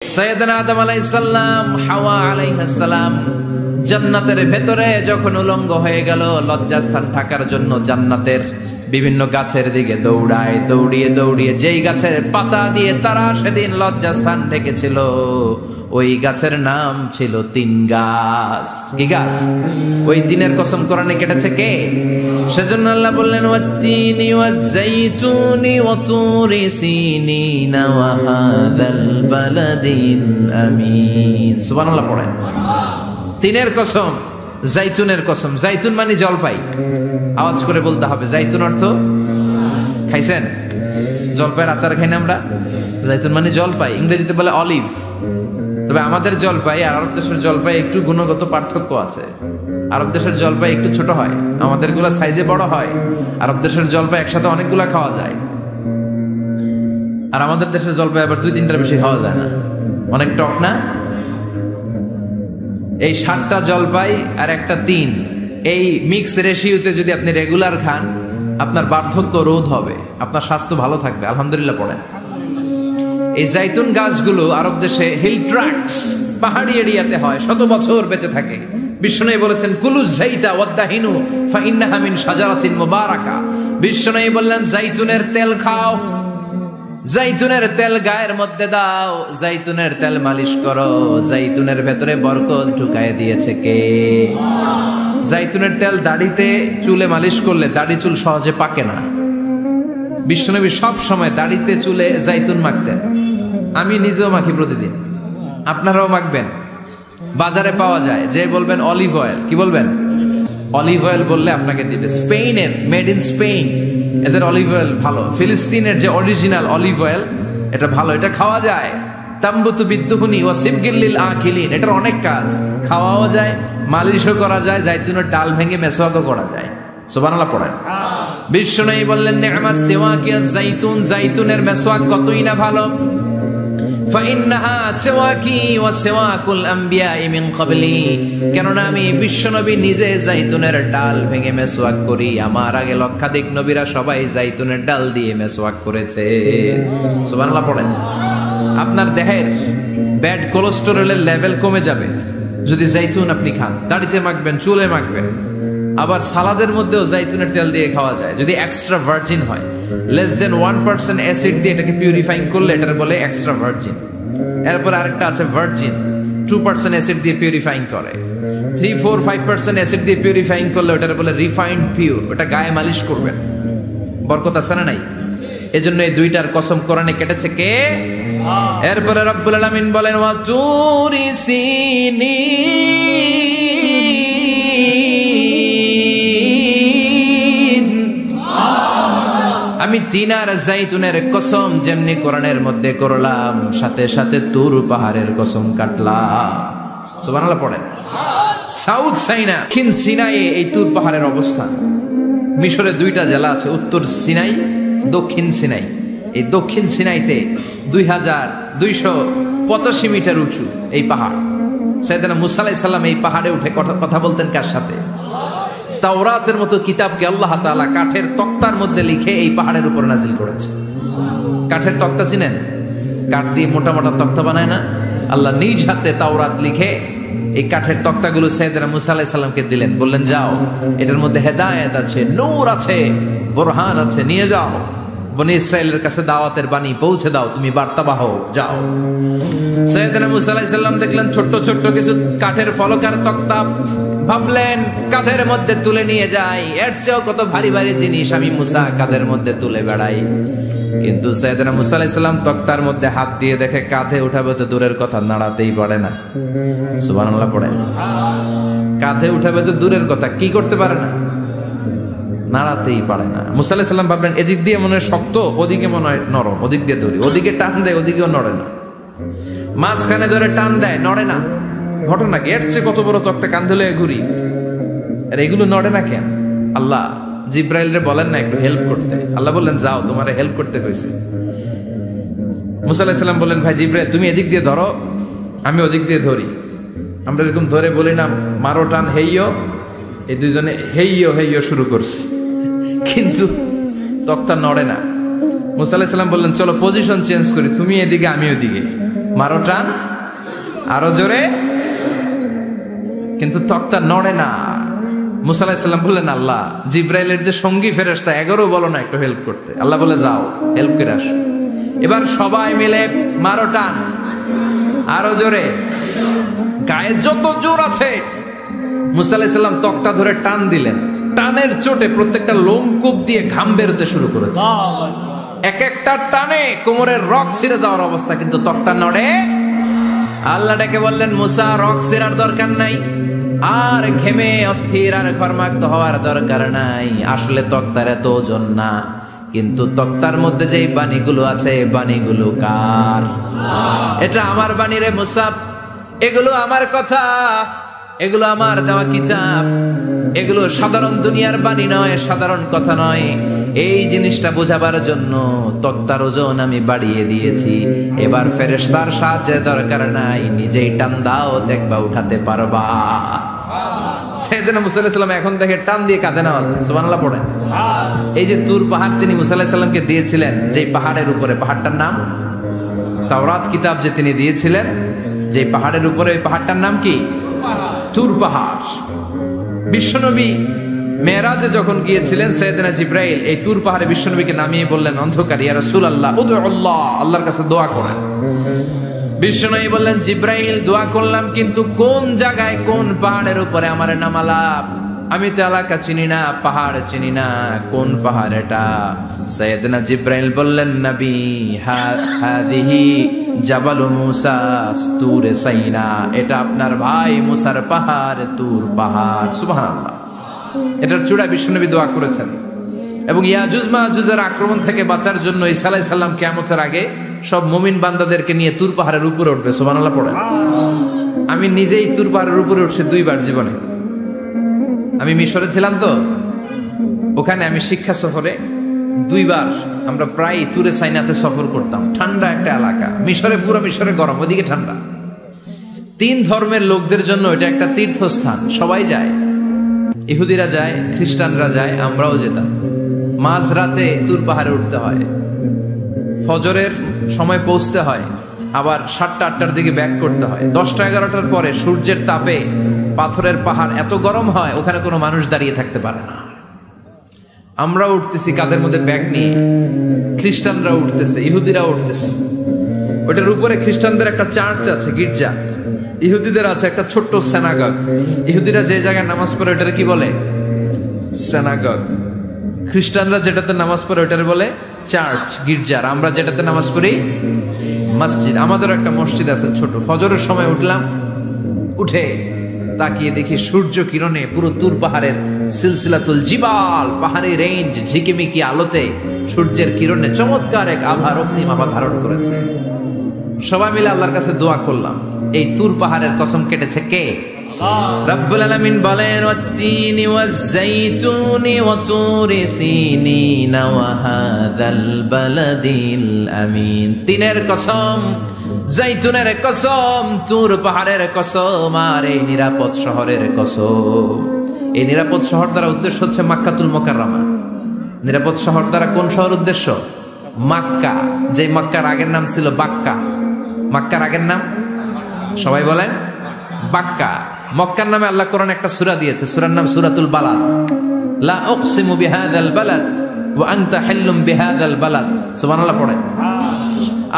সাইয়েদনা আদম আলাইহিস সালাম, হাওয়া আলাইহিস সালাম জান্নাতের ভেতরে যখন উলঙ্গ হয়ে গেল, লজ্জাস্থান ঢাকার জন্য জান্নাতের বিভিন্ন গাছের দিকে দৌড়ায়, দৌড়িয়ে দৌড়িয়ে যেই গাছের পাতা দিয়ে তারা সেদিন লজ্জাস্থান ঢেকেছিল, ওই গাছের নাম ছিল তিন গাছ। কি গাছ? ওই দিনের কসম কোরআনে কেটেছে কে? সেজন্য আল্লাহ বললেন, ওয়াত-তিনি ওয়াজ-যাইতুনি ওয়া তুরি সিনিনা ওয়া হাযাল বালাদিল আমিন। সুবহানাল্লাহ পড়েন। তিনের কসম, জাইতুনের কসম। জাইতুন মানে জলপাই, আওয়াজ করে বলতে হবে। জাইতুন অর্থ খাইছেন? জলপাইয়ের আচার খাই না আমরা? জাইতুন মানে জলপাই, ইংরেজিতে বলে অলিভ। তবে আমাদের জলপাই আর আরব দেশের জলপাই একটু গুণগত পার্থক্য আছে। আরব দেশের জলপাই একটু ছোট হয়, আমাদের গুলা সাইজে বড় হয়। আরব দেশের জলপাই একসাথে অনেকগুলা খাওয়া যায়, আর আমাদের দেশের জলপাই আবার 2-3টার বেশি খাওয়া যায় না, অনেক টক না। এই 7টা জলপাই আর একটা 3, এই মিক্স রেশিওতে যদি আপনি রেগুলার খান, আপনার বার্ধক্য রোধ হবে, আপনার স্বাস্থ্য ভালো থাকবে। আলহামদুলিল্লাহ পড়েন। এই জাইতুন গাছগুলো আরব দেশে হিল ট্র্যাক্টস, পাহাড়ি এরিয়াতে হয়, 100 বছর বেঁচে থাকে। বিশ্বনবী বলেছেন, কুলু যাইতা ওয়াদাহিনু ফাইন্নাহা মিন শাজারাতিন মুবারাকা। বিশ্বনবী বললেন, জাইতুনের তেল খাও, জাইতুনের তেল গায়ের মধ্যে দাও, জাইতুনের তেল মালিশ করো, জাইতুনের ভেতরে বরকত ঢুকায় দিয়েছে কে? জাইতুনের তেল দাড়িতে চুলে মালিশ করলে দাড়ি চুল সহজে পাকে না। বিশ্বনবী সব সময় দাড়িতে চুলে জাইতুন মাখতেন। আমি নিজেও মাখি প্রতিদিন, আপনারাও মাখবেন। বাজারে পাওয়া যায়, যে বলবেন অলিভ অয়েল, কি বলবেন? অলিভ অয়েল বললে আপনাকে দিবে। স্পেনের, মেড ইন স্পেন, এদের অলিভ অয়েল ভালো। ফিলিস্তিনের যে অরিজিনাল অলিভ অয়েল, এটা ভালো, এটা খাওয়া যায়। তাম্বুতু বিদ্দুহুনি ওয়া সিবগিল আকিলিন, এটার অনেক কাজ, খাওয়াও যায়, মালিশও করা যায়, জাইতুনের ডাল ভেঙে মেসওয়াকও করা যায়। সুবহানাল্লাহ পড়েন। বিশ্বনবী বললেন, নি'মাস সিওয়াকি আয-যাইতুন, জাইতুনের মেসওয়াক কতই না ভালো। ফাইন্নাহা সিওয়াকি ওয়া সিওয়াকুল আমবিয়াই মিন ক্বাবলি, কেননা আমি বিশ্বনবী নিজে জাইতুনের ডাল ভেঙে মেসওয়াক করি, আমার আগে লক্ষাধিক নবীরা সবাই জাইতুনের ডাল দিয়ে মেসওয়াক করেছে। সুবহানাল্লাহ পড়েন। আপনার দেহের ব্যাড কোলেস্টেরলের লেভেল কমে যাবে যদি জাইতুন আপনি খান। দাড়িতে মাখবেন, চুলে মাখবেন। আবার সালাদের মধ্যেও জাইতুনের তেল দিয়ে খাওয়া যায়, যদি এক্সট্রা ভার্জিন হয়। লেস দেন 1% অ্যাসিড দিয়ে এটাকে পিউরিফাইং করলে এটার বলে এক্সট্রা ভার্জিন। এরপর আরেকটা আছে ভার্জিন, 2% অ্যাসিড দিয়ে পিউরিফাইং করে। 3-4-5% অ্যাসিড দিয়ে পিউরিফাইং করলে ওটার বলে রিফাইন্ড পিওর। ওটা গায়ে মালিশ করবেন, বরকত আছে না নাই? এজন্য এই দুইটার কসম কোরআনে কেটেছে কে? এরপরে রব্বুল আলামিন বলেন, ওয়া তুরি সিনিন, আমি তিন আর জাইতুনের কসম যেমনি কোরআনের মধ্যে করলাম, সাথে সাথে তুর পাহাড়ের কসম কাটলাম। সুবহানাল্লাহ পড়েন। সাউথ সাইনা, দক্ষিণ সিনাইয়ে এই তুর পাহাড়ের অবস্থান। মিশরে 2টা জেলা আছে, উত্তর সিনাই, দক্ষিণ সিনাই। এই দক্ষিণ সিনাইতে 2285 মিটার উঁচু এই পাহাড়। সাইয়েদনা মুসা আলাইহিস সালাম এই পাহাড়ে উঠে কথা বলতেন কার সাথে? তাওরাতের মতো কিতাবকে আল্লাহ তাআলা কাঠের তক্তার মধ্যে লিখে এই পাহাড়ের উপর নাজিল করেছে। কাঠের তক্তা চিনেন? কাঠ দিয়ে মোটা মোটা তক্তা বানায় না? আল্লাহ নিজ হাতে তাওরাত লিখে এই কাঠের তক্তাগুলো সাইয়েদনা মুসা আলাইহিস সালামকে দিলেন, বললেন, যাও, এটার মধ্যে হেদায়েত আছে, নূর আছে, বুরহান আছে, নিয়ে যাও, বনি ইসরাইলের কাছে দাওয়াতের বাণী পৌঁছে দাও, তুমি বার্তাবাহ, যাও। সাইয়েদনা মুসা আলাইহিস সালাম দেখলেন ছোট্ট ছোট্ট কিছু কাঠের ফলকার তক্তা, ভাবলেন কাঁধের মধ্যে তুলে নিয়ে যাই, এর চেয়েও কত ভারী ভারী জিনিস আমি মুসা কাঁধের মধ্যে তুলে বেড়াই। কিন্তু সাইয়েদনা মুসা আলাইহিস সালাম তক্তার মধ্যে হাত দিয়ে দেখে কাঁধে উঠাবে তো দূরের কথা, নাড়াতেই পারে না। সুবহানাল্লাহ পড়েন। কাঁধে উঠাবে তো দূরের কথা, কি করতে পারে না? নাড়াতেই পারে না। মুসা আলাইহিস সালাম ভাবলেন, এদিক দিয়ে মনে হয় শক্ত, ওদিকে মনে হয় নরম, ওদিক দিয়ে ধরি, ওদিকে টান দেয়, ওদিকেও নড়ে না, মাঝখানে ধরে টান দেয়, নড়ে না। ঘটনা কি? এর চেয়ে কত বড় তক্তা কাঁধে লয়ে ঘুরি, আর এগুলো নড়ে না কেন? আল্লাহ জিব্রাইলরে বলেন না একটু হেল্প করতে? আল্লাহ বললেন, যাও, তোমারে হেল্প করতে কইছে। মুসা আলাইহিস সালাম বললেন, ভাই জিব্রাইল, তুমি এদিক দিয়ে ধরো, আমি ওদিক দিয়ে ধরি। আমরা এরকম ধরে বলি না, মারো টান হেইয়ো, এই দুজনে হেইয়ো হেইয়ো শুরু করছে, কিন্তু তক্তা নড়ে না। মুসা আলাইহিস সালাম বললেন, চলো পজিশন চেঞ্জ করি, তুমি এদিকে আমি ওদিকে। মারো টান, আরো জোরে, কিন্তু তক্তা নড়ে না। মুসা আলাইহিস সালাম বললেন, আল্লাহ, জিব্রাইলের যে সঙ্গী ফেরেশতা 11 বলো না একটু হেল্প করতে। আল্লাহ বলে, যাও হেল্প করে আসো। এবার সবাই মিলে মারো টান, আরো জোরে, গায়ে যত জোর আছে। মুসা আলাইহিস সালাম তক্তা ধরে টান দিলেন। টানের চোটে প্রত্যেকটা লোমকূপ দিয়ে ঘাম বেরোতে শুরু করেছে। এক একটা টানে কোমরের রক ছিঁড়ে যাওয়ার অবস্থা, কিন্তু তক্তা নড়ে। আল্লাহ ডেকে বললেন, মুসা, রক ছিঁড়ার দরকার নাই, আর ঘেমে অস্থির আর ঘর্মাক্ত হওয়ার দরকার নাই। আসলে তক্তার এত ওজন না, কিন্তু তক্তার মধ্যে যে বাণীগুলো আছে, বাণীগুলো কার? এটা আমার বাণী রে মুসা, এগুলো আমার কথা, এগুলো আমার দেওয়া কিতাব, এগুলো সাধারণ দুনিয়ার বাণী নয়, সাধারণ কথা নয়। এই জিনিসটা বোঝাবার জন্য তক্তার ওজন আমি বাড়িয়ে দিয়েছি। এবার ফেরেশতার সাহায্যের দরকার নাই, নিজেই টান দাও, দেখবা উঠাতে পারবা। সাইয়েদনা মুসা আলাইহিস সালাম এখন থেকে টান দিয়ে কাঁধে নেওয়া যায়। সুবহানাল্লাহ পড়েন। এই যে তুর পাহাড় তিনি মুসা আলাইহিস সালামকে দিয়েছিলেন, যে পাহাড়ের উপরে, পাহাড়টার নাম তাওরাত কিতাব যে তিনি দিয়েছিলেন, যে পাহাড়ের উপরে, ওই পাহাড়টার নাম কি? তুর পাহাড়। বিশ্বনবী মেরাজে যখন গিয়েছিলেন, সাইয়েদনা জিব্রাইল এই তুর পাহাড়ে বিশ্বনবীকে নামিয়ে বললেন, অন্ধকার, ইয়া রাসূলুল্লাহ, উদউল্লাহ, আল্লাহর কাছে দোয়া করেন। বিশ্বনবী বললেন, জিব্রাইল, দোয়া করলাম, কিন্তু কোন জায়গায়, কোন পাহাড়ের উপরে আমারে নামালাম? আমি তো এলাকা চিনি না, পাহাড় চিনি না, কোন পাহাড় এটা? সাইয়েদনা জিব্রাইল বললেন, নবী, হাদিহি জাবালু মুসা তুরে সাইনা, এটা আপনার ভাই মুসার পাহাড়, তুর পাহাড়। সুবহানাল্লাহ। এটার চূড়া বিশ্বনবী দোয়া করেছেন। এবং ইয়াজুজ মাজুজের আক্রমণ থেকে বাঁচার জন্য ঈসা আলাইহিস সালাম কিয়ামতের আগে সব মুমিন বান্দাদেরকে নিয়ে তুর পাহাড়ের উপরে উঠবে। সুবহানাল্লাহ পড়েন। আমি নিজেই তুর পাহাড়ের উপরে উঠছি 2 বার জীবনে। আমি মিশরে ছিলাম, তো ওখানে আমি শিক্ষা সফরে 2 বার আমরা প্রায় তুরে সাইনাতে সফর করতাম। ঠান্ডা একটা এলাকা, মিশরে, পুরো মিশরে গরম, ওদিকে ঠান্ডা। 3 ধর্মের লোকদের জন্য এটা একটা তীর্থস্থান, সবাই যায়। ইহুদিরা যায়, খ্রিস্টানরা যায়, আমরাও যেতাম। মাঝরাতে তুর পাহাড়ে উঠতে হয়, ফজরের সময় পৌঁছতে হয়, আবার 7টা-8টার দিকে ব্যাক করতে হয়। 10টা-11টার পরে সূর্যের তাপে পাথরের পাহাড় এত গরম হয়, ওখানে কোনো মানুষ দাঁড়িয়ে থাকতে পারে না। আমরা উঠতেছি কাঁধের মধ্যে ব্যাগ নিয়ে, খ্রিস্টানরা উঠতেছে, ইহুদিরা উঠতেছে। ওটার উপরে খ্রিস্টানদের একটা চার্চ আছে, গির্জা। ইহুদিদের আছে একটা ছোট্ট সিনাগগ। ইহুদিরা যে জায়গায় নামাজ পড়ে ওটারে কি বলে? সিনাগগ। খ্রিস্টানরা যেটাতে নামাজ পড়ে ওটারে বলে চার্চ, গির্জার। আমরা যেটাতে নামাজ পড়ি মসজিদ। আমাদের একটা মসজিদ আছে ছোট। ফজরের সময় উঠলাম, উঠে তাকিয়ে দেখি সূর্য কিরণে পুরো তুর পাহাড়ের সিলসিলাতুল জিবাল, পাহাড়ি রেঞ্জ ঝিকিমিকি আলোতে সূর্যের কিরণে চমৎকার এক আভা, রক্তিম আভা ধারণ করেছে। সবাই মিলে আল্লাহর কাছে দোয়া করলাম। এই তুর পাহাড়ের কসম কেটেছে কে? রব্বুল আলামিন বলেন, ওয়াত-তিনি ওয়াজ-যাইতুনি ওয়া তুরি সিনিনা ওয়া হাযাল বালাদিল আমিন। তিনের কসম, জাইতুনের কসম, তুর পাহাড়ের কসম, আর এই নিরাপদ শহরের কসম। এই নিরাপদ শহর দ্বারা উদ্দেশ্য হচ্ছে মাক্কাতুল মুকাররমা। নিরাপদ শহর দ্বারা কোন শহর উদ্দেশ্য? মক্কা। যে মক্কার আগের নাম ছিল বাক্কা। মক্কার আগের নাম সবাই বলেন বাক্কা। মক্কার নামে আল্লাহ কোরআনে একটা সূরা দিয়েছে, সূরার নাম সূরাতুল বালাদ। লা উকসিমু বিহাদাল বালাদ ওয়া আনতা হিল্লুম বিহাদাল বালাদ। সুবহানাল্লাহ পড়েন।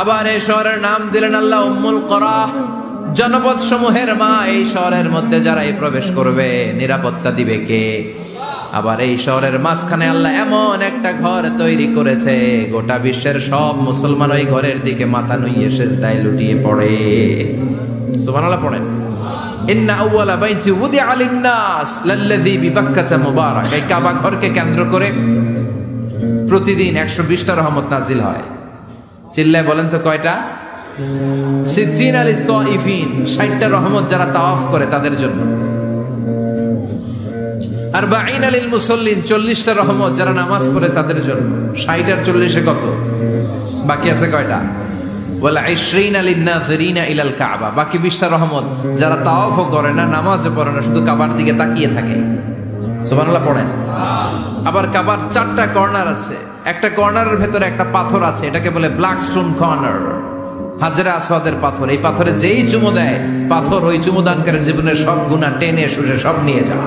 আবার এই শহরের নাম দিলেন আল্লাহ উম্মুল কুরা, জনপদ সমূহের মা। এই শহরের মধ্যে যারাই প্রবেশ করবে নিরাপত্তা দিবে কে? আবার এই শহরের মাঝখানে আল্লাহ এমন একটা ঘর তৈরি করেছে, গোটা বিশ্বের সব মুসলমান ওই ঘরের দিকে মাথা নুইয়ে সিজদায় লুটিয়ে পড়ে। সুবহানাল্লাহ পড়েন। ইন্না আউওয়ালা বাইতি উদিআ লিন-নাস লাল্লাযী বিবাক্কাতা মুবারাক। এই কাবা ঘরকে কেন্দ্র করে প্রতিদিন 120টা রহমত নাজিল হয়। চিল্লায় বলেন তো কয়টা? 60 লিত-তাইফিন, 60টা রহমত যারা তাওয়াফ করে তাদের জন্য। 40 লিল মুসাল্লিন, 40টা রহমত যারা নামাজ পড়ে তাদের জন্য। 60 আর 40 কত? বাকি আছে কয়টা? ওয়ালা 20 লিন-নাযিরিনা ইলাল কাবা, বাকি 20টা রহমত যারা তাওয়াফও করে না, নামাজও পড়ে না, শুধু কাবার দিকে তাকিয়ে থাকে। সুবহানাল্লাহ পড়েন। আবার কাবার 4টা কর্নার আছে। একটা কর্নারের ভেতরে একটা পাথর আছে, এটাকে বলে ব্ল্যাক স্টোন কর্নার। হাজরা আসওয়াদের পাথর, এই পাথরে যেই চুমো দেয় পাথর ওই চুমোদানকারীর জীবনের সব গুনাহ টেনে শুষে সব নিয়ে যায়।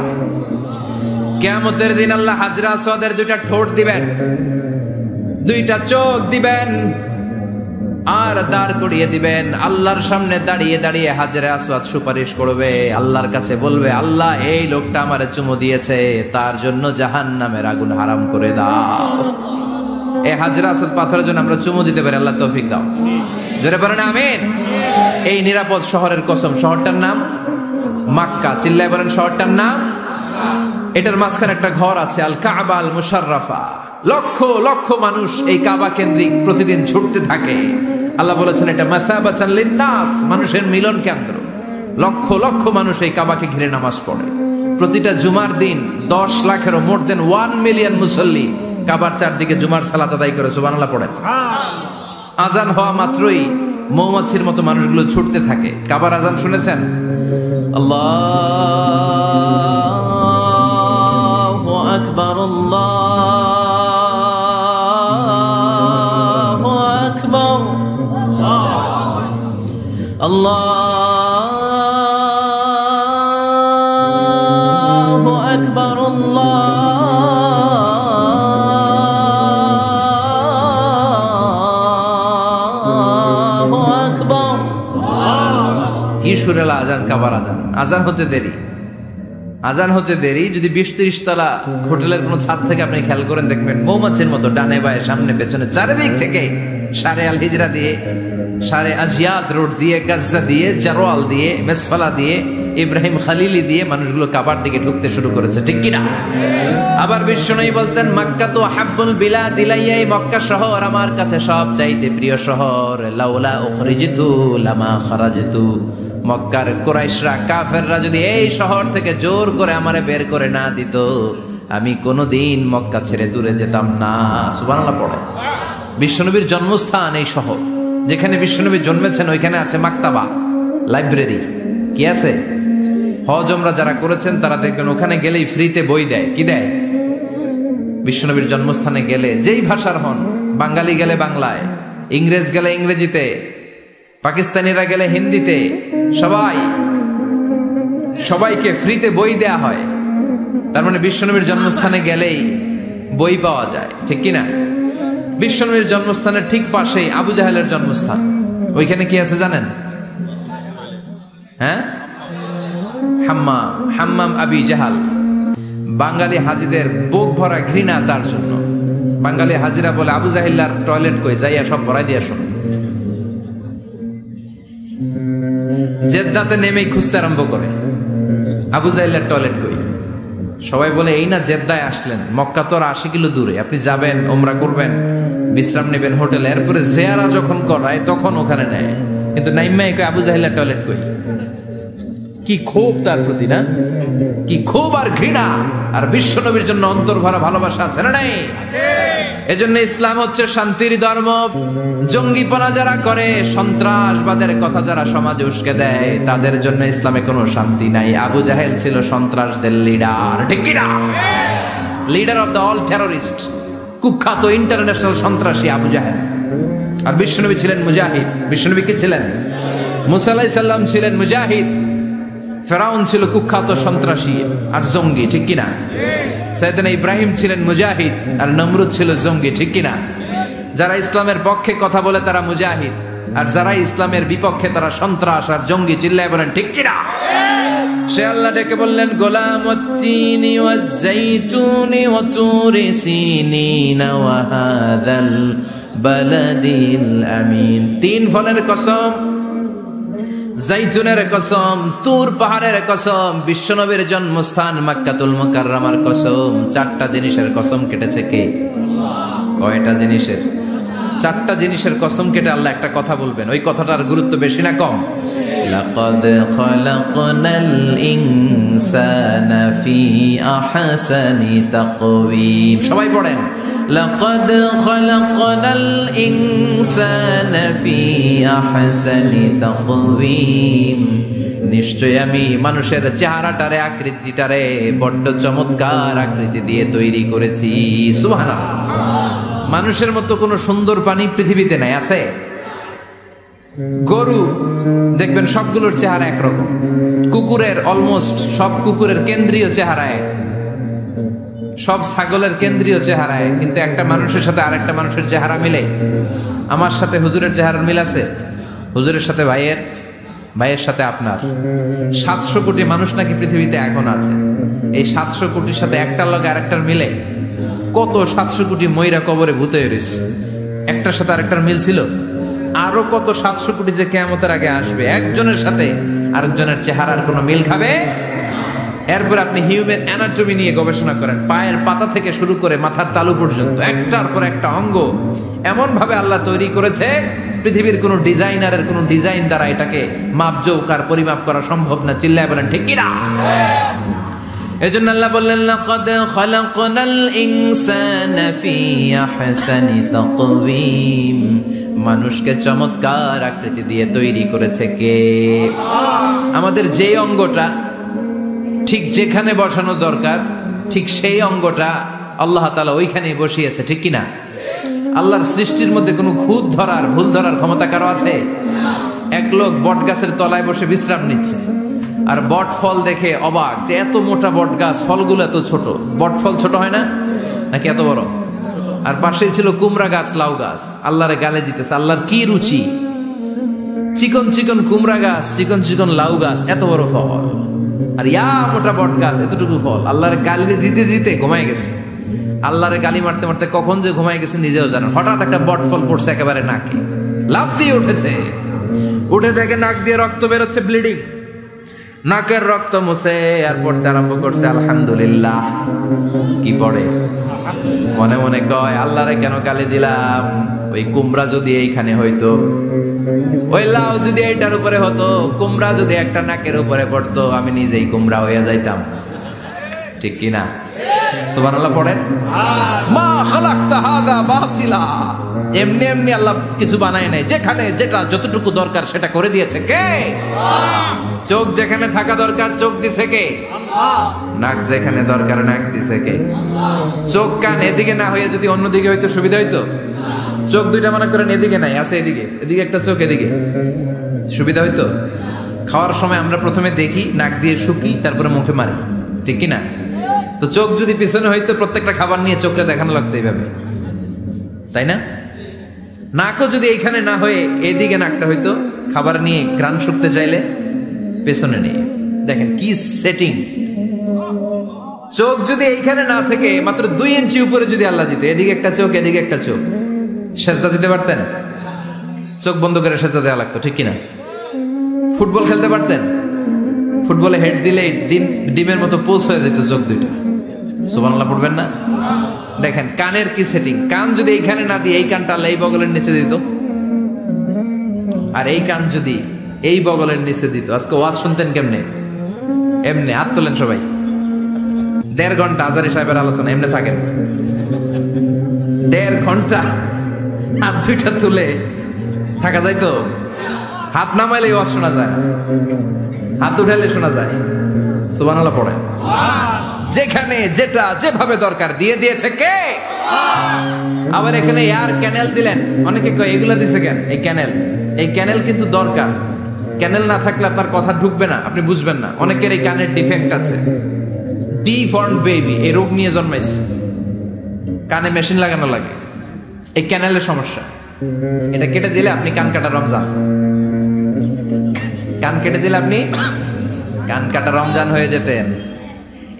কিয়ামতের দিন আল্লাহ হাজরা আসওয়াদের দুইটা ঠোঁট দিবেন, দুইটা চোখ দিবেন, আর দাঁড় করিয়ে দিবেন। আল্লাহর সামনে দাঁড়িয়ে দাঁড়িয়ে হাজরা আসওয়াদ সুপারিশ করবে, আল্লাহর কাছে বলবে, আল্লাহ এই লোকটা আমারে চুমো দিয়েছে, তার জন্য জাহান্নামের আগুন হারাম করে দাও। এই হাজরা আসওয়াদ পাথরের জন্য আমরা চুমো দিতে পারি, আল্লাহ তৌফিক দাও। জোরে বলেন আমিন। এই নিরাপদ শহরের কসম, শহরটার নাম মক্কা। চিল্লায় বলেন শহরটার নাম। এটার মাঝখানে একটা ঘর আছে, আল কাবা আল মুশাররাফা। লক্ষ লক্ষ মানুষ এই কাবা কেন্দ্রিক প্রতিদিন ছুটতে থাকে। আল্লাহ বলেছেন এটা মাসাবাতান লিন্নাস, মানুষের মিলন কেন্দ্র। লক্ষ লক্ষ মানুষ এই কাবাকে ঘিরে নামাজ পড়ে। প্রতিটা জুমার দিন 10 লাখেরও মোর দেন 1 মিলিয়ন মুসল্লি কাবার চারদিকে জুমার সালাত আদায় করে সুবহানাল্লাহ পড়েন। আজান হওয়া মাত্রই মৌমাছির মতো মানুষগুলো ছুটতে থাকে। কাবার আজান শুনেছেন? আল্লাহু আকবার, আল্লাহু আকবার, আল্লাহু আকবার, আল্লাহু আকবার। কি সুরেলা আজান, কাবার আজান। আজান হতে দেরি, আজান হতে দেরি। যদি 20-30 তলা হোটেলের কোন ছাদ থেকে আপনি খেয়াল করেন, দেখবেন মৌমাছির মতো ডানে বায়ে সামনে পেছনে চারিদিক থেকে সারে আল হিজরা দিয়ে, সারে আজিয়াদ রোড দিয়ে, গাজ্জা দিয়ে, জারোয়াল দিয়ে, মেসফালা দিয়ে, ইব্রাহিম খালিলি দিয়ে মানুষগুলো কাবার দিকে ঢুকতে শুরু করেছে, ঠিক কিনা? আবার বিশ্বনবী বলতেন, মক্কা তো হাব্বুল বিলাদ ইলাইয়া, এই মক্কা শহর আমার কাছে সব চাইতে প্রিয় শহর। লাউলা উখরিজতু লামা খারাজতু, মক্কার কুরাইশরা কাফেররা যদি এই শহর থেকে জোর করে আমারে বের করে না দিত, আমি কোনোদিন মক্কা ছেড়ে দূরে যেতাম না। সুবহানাল্লাহ পড়ে। বিশ্বনবীর জন্মস্থান এই শহর, যেখানে বিশ্বনবী জন্মেছেন ওইখানে আছে মাকতাবা, লাইব্রেরি। কি আছে? হজ ওমরা যারা করেছেন তারা দেখবেন ওখানে গেলেই ফ্রিতে বই দেয়। কি দেয়? বিশ্বনবীর জন্মস্থানে গেলে যেই ভাষার হন, বাঙালি গেলে বাংলায়, ইংরেজ গেলে ইংরেজিতে, পাকিস্তানিরা গেলে হিন্দিতে, সবাইকে ফ্রিতে বই দেয়া হয়। তার মানে বিশ্বনবীর জন্মস্থানে গেলেই বই পাওয়া যায়, ঠিক কিনা? বিশ্বনবীর জন্মস্থানের ঠিক পাশেই আবু জাহেলের জন্মস্থান। ওইখানে কি আছে জানেন? হ্যাঁ, হাম্মাম, হাম্মাম আবি জাহাল। বাঙালি হাজিদের বুক ভরা ঘৃণা তার জন্য। বাঙালি হাজিরা বলে, আবু জাহিল্লার টয়লেট কই, যাইয়া সব ভরাই দিয়া শোনো। জেদ্দাতে নেমেই খুঁজতে আরম্ভ করে, আবু জাহিল্লার টয়লেট কই। সবাই বলে, এই না জেদ্দায় আসলেন, মক্কা তো আর 80 কিলো দূরে, আপনি যাবেন, ওমরা করবেন, বিশ্রাম নেবেন হোটেলে, এরপরে জিয়ারা যখন করায় তখন ওখানে নেয়। কিন্তু নাইম্মাই কই আবু জাহিল্লার টয়লেট কই। কি ক্ষোভ তার প্রতি, না? কি ক্ষোভ আর ঘৃণা। আর বিশ্ব নবীর জন্য অন্তর ভরা ভালোবাসা আছে না নাই? এজন্য ইসলাম হচ্ছে শান্তির ধর্ম। জঙ্গিপনা যারা করে, সন্ত্রাসবাদের কথা যারা সমাজে উস্কে দেয়, তাদের জন্য ইসলামে কোনো শান্তি নাই। আবু জাহেল ছিল সন্ত্রাসদের লিডার, ঠিক কিনা? Leader of the all terrorist, কুখ্যাত ইন্টারন্যাশনাল সন্ত্রাসী আবু জাহেল। আর বিশ্বনবী ছিলেন মুজাহিদ। বিশ্বনবী কি ছিলেন? মুসা আলাইহিস সালাম ছিলেন মুজাহিদ। ফেরাউন ছিল কুখ্যাত সন্ত্রাসী আর জঙ্গি, ঠিক কিনা? সাইয়েদনা ইব্রাহিম ছিলেন মুজাহিদ আর নমরুদ ছিল জঙ্গি, ঠিক কিনা? যারা ইসলামের পক্ষে কথা বলে তারা মুজাহিদ, আর যারা ইসলামের বিপক্ষে তারা সন্ত্রাস আর জঙ্গি। চিল্লায় বলেন ঠিক কিনা? সে আল্লাহ ডেকে বললেন, গোলামুত্তিনি ওয়াজ-যাইতুনি ওয়া তুরি সিনিনা ওয়া হাযাল বালাদিল আমিন। 3 ফলের কসম, জাইতুনের কসম, তুর পাহাড়ের কসম, বিশ্বনবীর জন্মস্থান মক্কাতুল মুকাররমার কসম। 4টা জিনিসের কসম কেটেছে কে? কয়টা জিনিসের? 4টা জিনিসের কসম কেটে আল্লাহ একটা কথা বলবেন। ওই কথাটার গুরুত্ব বেশি না কম? লাকাদ খালাকনাল ইনসানা ফি আহসানি তাকওয়িম। সবাই পড়েন, লাকাদ খালাকনাল ইনসানা ফি আহসানি তাকওয়িম। নিশ্চয় আমি মানুষের চেহারাটারে, আকৃতিটারে বড্ড চমৎকার আকৃতি দিয়ে তৈরি করেছি। সুবহানাল্লাহ। মানুষের মতো কোনো সুন্দর প্রাণী পৃথিবীতে নাই, আছে? গরু দেখবেন সবগুলোর চেহারা একরকম, কুকুরের অলমোস্ট সব কুকুরের কেন্দ্রীয় চেহারায়, সব ছাগলের কেন্দ্রীয় চেহারায়, কিন্তু একটা মানুষের সাথে আরেকটা মানুষের চেহারা মিলে। আমার সাথে হুজুরের চেহারার মিল আছে, হুজুরের সাথে ভাইয়ের, ভাইয়ের সাথে আপনার। 700 কোটি মানুষ নাকি পৃথিবীতে এখন আছে। এই 700 কোটির সাথে একটার লগে আরেকটার মিলে। কত 700 কোটি ময়রা কবরে ভূতে রয়েছে, একটার সাথে আরেকটার মিল ছিল। আরো কত 700 কোটি যে কিয়ামতের আগে আসবে, একজনের সাথে আরেকজনের চেহারার কোনো মিল খাবে। এরপর আপনি হিউম্যান অ্যানাটমি নিয়ে গবেষণা করেন, পায়ের পাতা থেকে শুরু করে মাথার তালু পর্যন্ত একটার পর একটা অঙ্গ এমন ভাবে আল্লাহ তৈরি করেছে, পৃথিবীর কোন ডিজাইনারের কোন ডিজাইন দ্বারা এটাকে মাপজোক আর পরিমাপ করা সম্ভব না। চিল্লায় বলেন ঠিক কিনা? এজন্য আল্লাহ বললেন, লাকাদ খালাকনাল ইনসানা ফি আহসানি তাকওয়িম। মানুষকে চমৎকার আকৃতি দিয়ে তৈরি করেছে কে? আমাদের যে অঙ্গটা ঠিক যেখানে বসানো দরকার, ঠিক সেই অঙ্গটা আল্লাহ তাআলা ওইখানেই বসিয়েছে, ঠিক কিনা? আল্লাহর সৃষ্টির মধ্যে কোনো খুঁত ধরার, ভুল ধরার ক্ষমতা কারো আছে? এক লোক বট গাছের তলায় বসে বিশ্রাম নিচ্ছে, আর বট ফল দেখে অবাক যে এত মোটা বট গাছ, ফলগুলো এত ছোট। বট ফল ছোট হয় না নাকি এত বড়? আর পাশেই ছিল কুমড়া গাছ, লাউ গাছ। আল্লাহরে গালে দিতেছে, আল্লাহর কি রুচি! চিকন চিকন কুমড়া গাছ, চিকন চিকন লাউ গাছ, এত বড় ফল, আর ইয়া মোটা বট গাছ, এতটুকু ফল। আল্লাহরে গালি দিতে দিতে ঘুমায় গেছে। আল্লাহরে গালি মারতে মারতে কখন যে ঘুমায় গেছে নিজেও জানেন। হঠাৎ একটা বট ফল পড়ছে একেবারে নাকে, লাফ দিয়ে উঠেছে। উঠে দেখে নাক দিয়ে রক্ত বেরোচ্ছে, ব্লিডিং। নাকের রক্ত মুছে আর পড়তে আরম্ভ করছে আলহামদুলিল্লাহ। কি পড়ে? মনে মনে কয়, আল্লাহরে কেন গালি দিলাম? ওই কুমড়া যদি এইখানে হইতো, ওই লাউ যদি এইটার উপরে হতো, কুমড়া যদি একটা নাকের উপরে পড়তো, আমি নিজেই কুমড়া হয়ে যাইতাম। ঠিক কিনা? সুবহানাল্লাহ পড়েন। মা খালাকতা হাযা বাতিলা। এমনি এমনি আল্লাহ কিছু বানায় নাই, যেখানে যেটা যতটুকু দরকার সেটা করে দিয়েছে কে? চোখ যেখানে থাকা দরকার চোখ দিছে কে? নাক যেখানে দরকার নাক দিছে কে? চোখ কান এদিকে না হয়ে যদি অন্যদিকে হইতো সুবিধা হইতো? চোখ দুইটা মনে করেন এদিকে নাই, আছে এদিকে, এদিকে একটা চোখ, এদিকে, সুবিধা হইতো? খাওয়ার সময় আমরা প্রথমে দেখি, নাক দিয়ে শুকি, তারপরে মুখে মারি, ঠিক কিনা? তো চোখ যদি পিছনে হইতো, প্রত্যেকটা খাবার নিয়ে চোখটা দেখানো লাগতো এইভাবে, তাই না? নাকও যদি এইখানে না হয়ে এদিকে নাকটা হইতো, খাবার নিয়ে ঘ্রাণ শুকতে চাইলে পেছনে নিয়ে। দেখেন কি সেটিং! চোখ যদি এইখানে না থেকে মাত্র 2 ইঞ্চি উপরে যদি আল্লাহ দিত, এদিকে একটা চোখ এদিকে একটা চোখ, সেজদা দিতে পারতেন? চোখ বন্ধ করে সেজদা দেওয়া লাগতো, ঠিক কিনা? ফুটবল খেলতে পারতেন? ফুটবলে হেড দিলে ডিমের মতো পোজ হয়ে যেত চোখ দুইটা। সুবহানাল্লাহ পড়বেন না? দেখেন কানের কি সেটিং! কান যদি এইখানে না দিয়ে এই কানটা আল্লাহ এই বগলের নিচে দিত, আর এই কান যদি এই বগলের নিচে দিত, আজকে ওয়াজ শুনতেন কেমনে? এমনি। হাত তোলেন সবাই। 1.5 ঘন্টা আজারি সাহেবের আলোচনা এমনি থাকেন, 1.5 ঘন্টা হাত দুইটা তুলে থাকা যায় তো? হাত নামাইলে ওয়াজ শোনা যায়, হাত উঠাইলে শোনা যায়। সুবহানাল্লাহ পড়েন। যেখানে যেটা যেভাবে দরকার দিয়ে দিয়েছে কে? আবার এখানে এয়ার ক্যানেল দিলেন। অনেকে কয় এগুলা দিছে কেন? এই ক্যানেল কিন্তু দরকার। ক্যানেল না থাকলে আপনার কথা ঢুকবে না, আপনি বুঝবেন না। অনেকের এই কানের ডিফেক্ট আছে, ডিফর্ম বেবি, এই রোগ নিয়ে জন্মাইছে, কানে মেশিন লাগানো লাগে, এই ক্যানেলের সমস্যা। এটা কেটে দিলে আপনি কান কাটা রমজান, কান কেটে দিলে আপনি কান কাটা রমজান হয়ে যেতেন।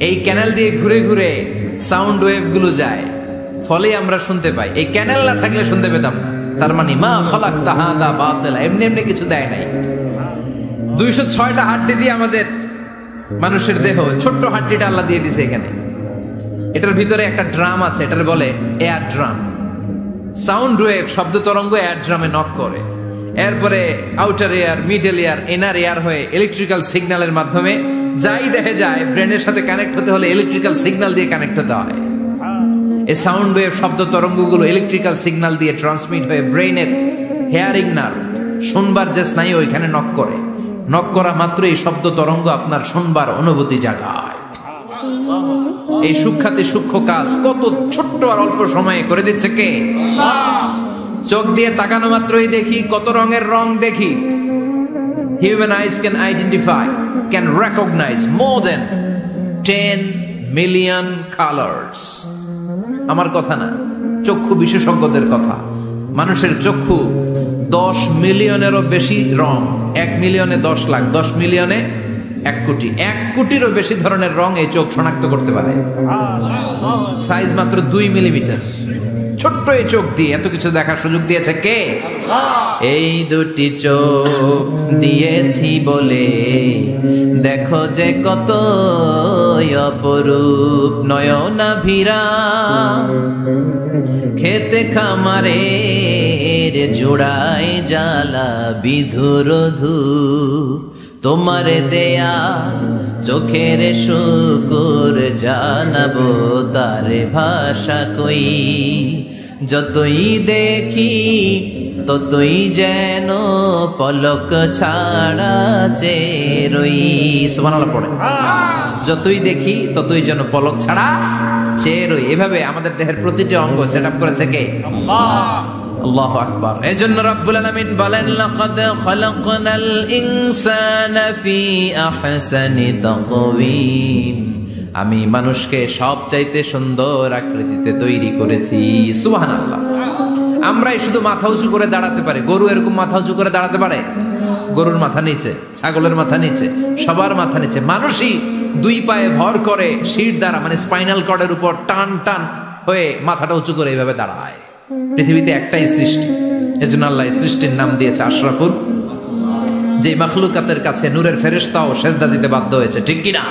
এই ক্যানেল দিয়ে ঘুরে ঘুরে সাউন্ড ওয়েভ গুলো যায়, ফলে আমরা শুনতে পাই। এই ক্যানেল না থাকলে শুনতে পেতাম না। তার মানে মা খালাকতা হাযা বাতিলা, এমনি এমনি কিছু দেয় নাই। 206টা হাড্ডি দিয়ে আমাদের মানুষের দেহ, ছোট্ট হাড্ডিটা আল্লাহ দিয়ে দিছে এখানে। এটার ভিতরে একটা ড্রাম আছে, এটার বলে এয়ার ড্রাম। সাউন্ড ওয়েভ, শব্দ তরঙ্গ এয়ার ড্রামে নক করে, এরপরে outer air, middle air, inner air হয়ে ইলেকট্রিক্যাল সিগন্যালের মাধ্যমে যাই দেখে যায়, ব্রেনের সাথে কানেক্ট হতে হলে ইলেকট্রিক্যাল সিগন্যাল দিয়ে কানেক্ট হতে হয়। এই সাউন্ড ওয়েভ, শব্দ তরঙ্গগুলো ইলেকট্রিক্যাল সিগন্যাল দিয়ে ট্রান্সমিট হয়ে ব্রেনের হেয়ারিং নার্ভ, শুনবার যে স্নায়ু, ওইখানে নক করে। নক করা মাত্র এই শব্দ তরঙ্গ আপনার শুনবার অনুভূতি জাগায়। এই সূক্ষ্মাতি সূক্ষ্ম কাজ কত ছোট্ট আর অল্প সময়ে করে দিচ্ছে কে? চোখ দিয়ে তাকানো মাত্রই দেখি কত রঙের রং দেখি। Human eyes can identify, can recognize more than 10 million colors. আমার কথা না, চক্ষু বিশেষজ্ঞদের কথা। মানুষের চক্ষু 10 মিলিয়নেরও বেশি রং, 1 মিলিয়নে 10 লাখ, 10 মিলিয়নে 1 কোটি, 1 কোটিরও বেশি ধরনের রং এই চোখ শনাক্ত করতে পারে। সাইজ মাত্র 2 মিলিমিটার, ছোট্ট এই চোখ দিয়ে এত কিছু দেখার সুযোগ দিয়েছে কে? এই দুটি চোখ দিয়েছি বলে দেখো যে কত অপরূপ নয়নাভিরা, খেতে খামারের জোড়ায় জ্বালা বিধুরধু, তোমার দেয়া চোখের শুকর জানাবো তার ভাষা কই, যতই দেখি ততই যেন পলক ছাড়া চেরই। সুবহানাল্লাহ পড়ে, যতই দেখি ততই যেন পলক ছাড়া চেরই। এভাবে আমাদের দেহের প্রতিটি অঙ্গ সেটআপ করেছে কে? আল্লাহ। আল্লাহু আকবার। এজন্য রব্বুল আলামিন বলেন, লাকাদ খালাকনাল ইনসানা ফি আহসানি তাকওয়িম, আমি মানুষকে সবচাইতে সুন্দর আকৃতিতে তৈরি করেছি। সুবহানাল্লাহ। আমরাই শুধু মাথা উঁচু করে দাঁড়াতে পারি, গরু এরকম মাথা উঁচু করে দাঁড়াতে পারে? গরুর মাথা নিচে, ছাগলের মাথা নিচে, সবার মাথা নিচে। মানুষই 2 পায়ে ভর করে শির দ্বারা, মানে স্পাইনাল কর্ডের উপর টান টান হয়ে মাথাটা উঁচু করে এইভাবে দাঁড়ায়। পৃথিবীতে একটাই সৃষ্টি, এজন্য আল্লাহ সৃষ্টির নাম দিয়েছে আশরাফুল, যে মাখলুকাতের কাছে নূরের ফেরেশতাও সেজদা দিতে বাধ্য হয়েছে, ঠিক কিনা?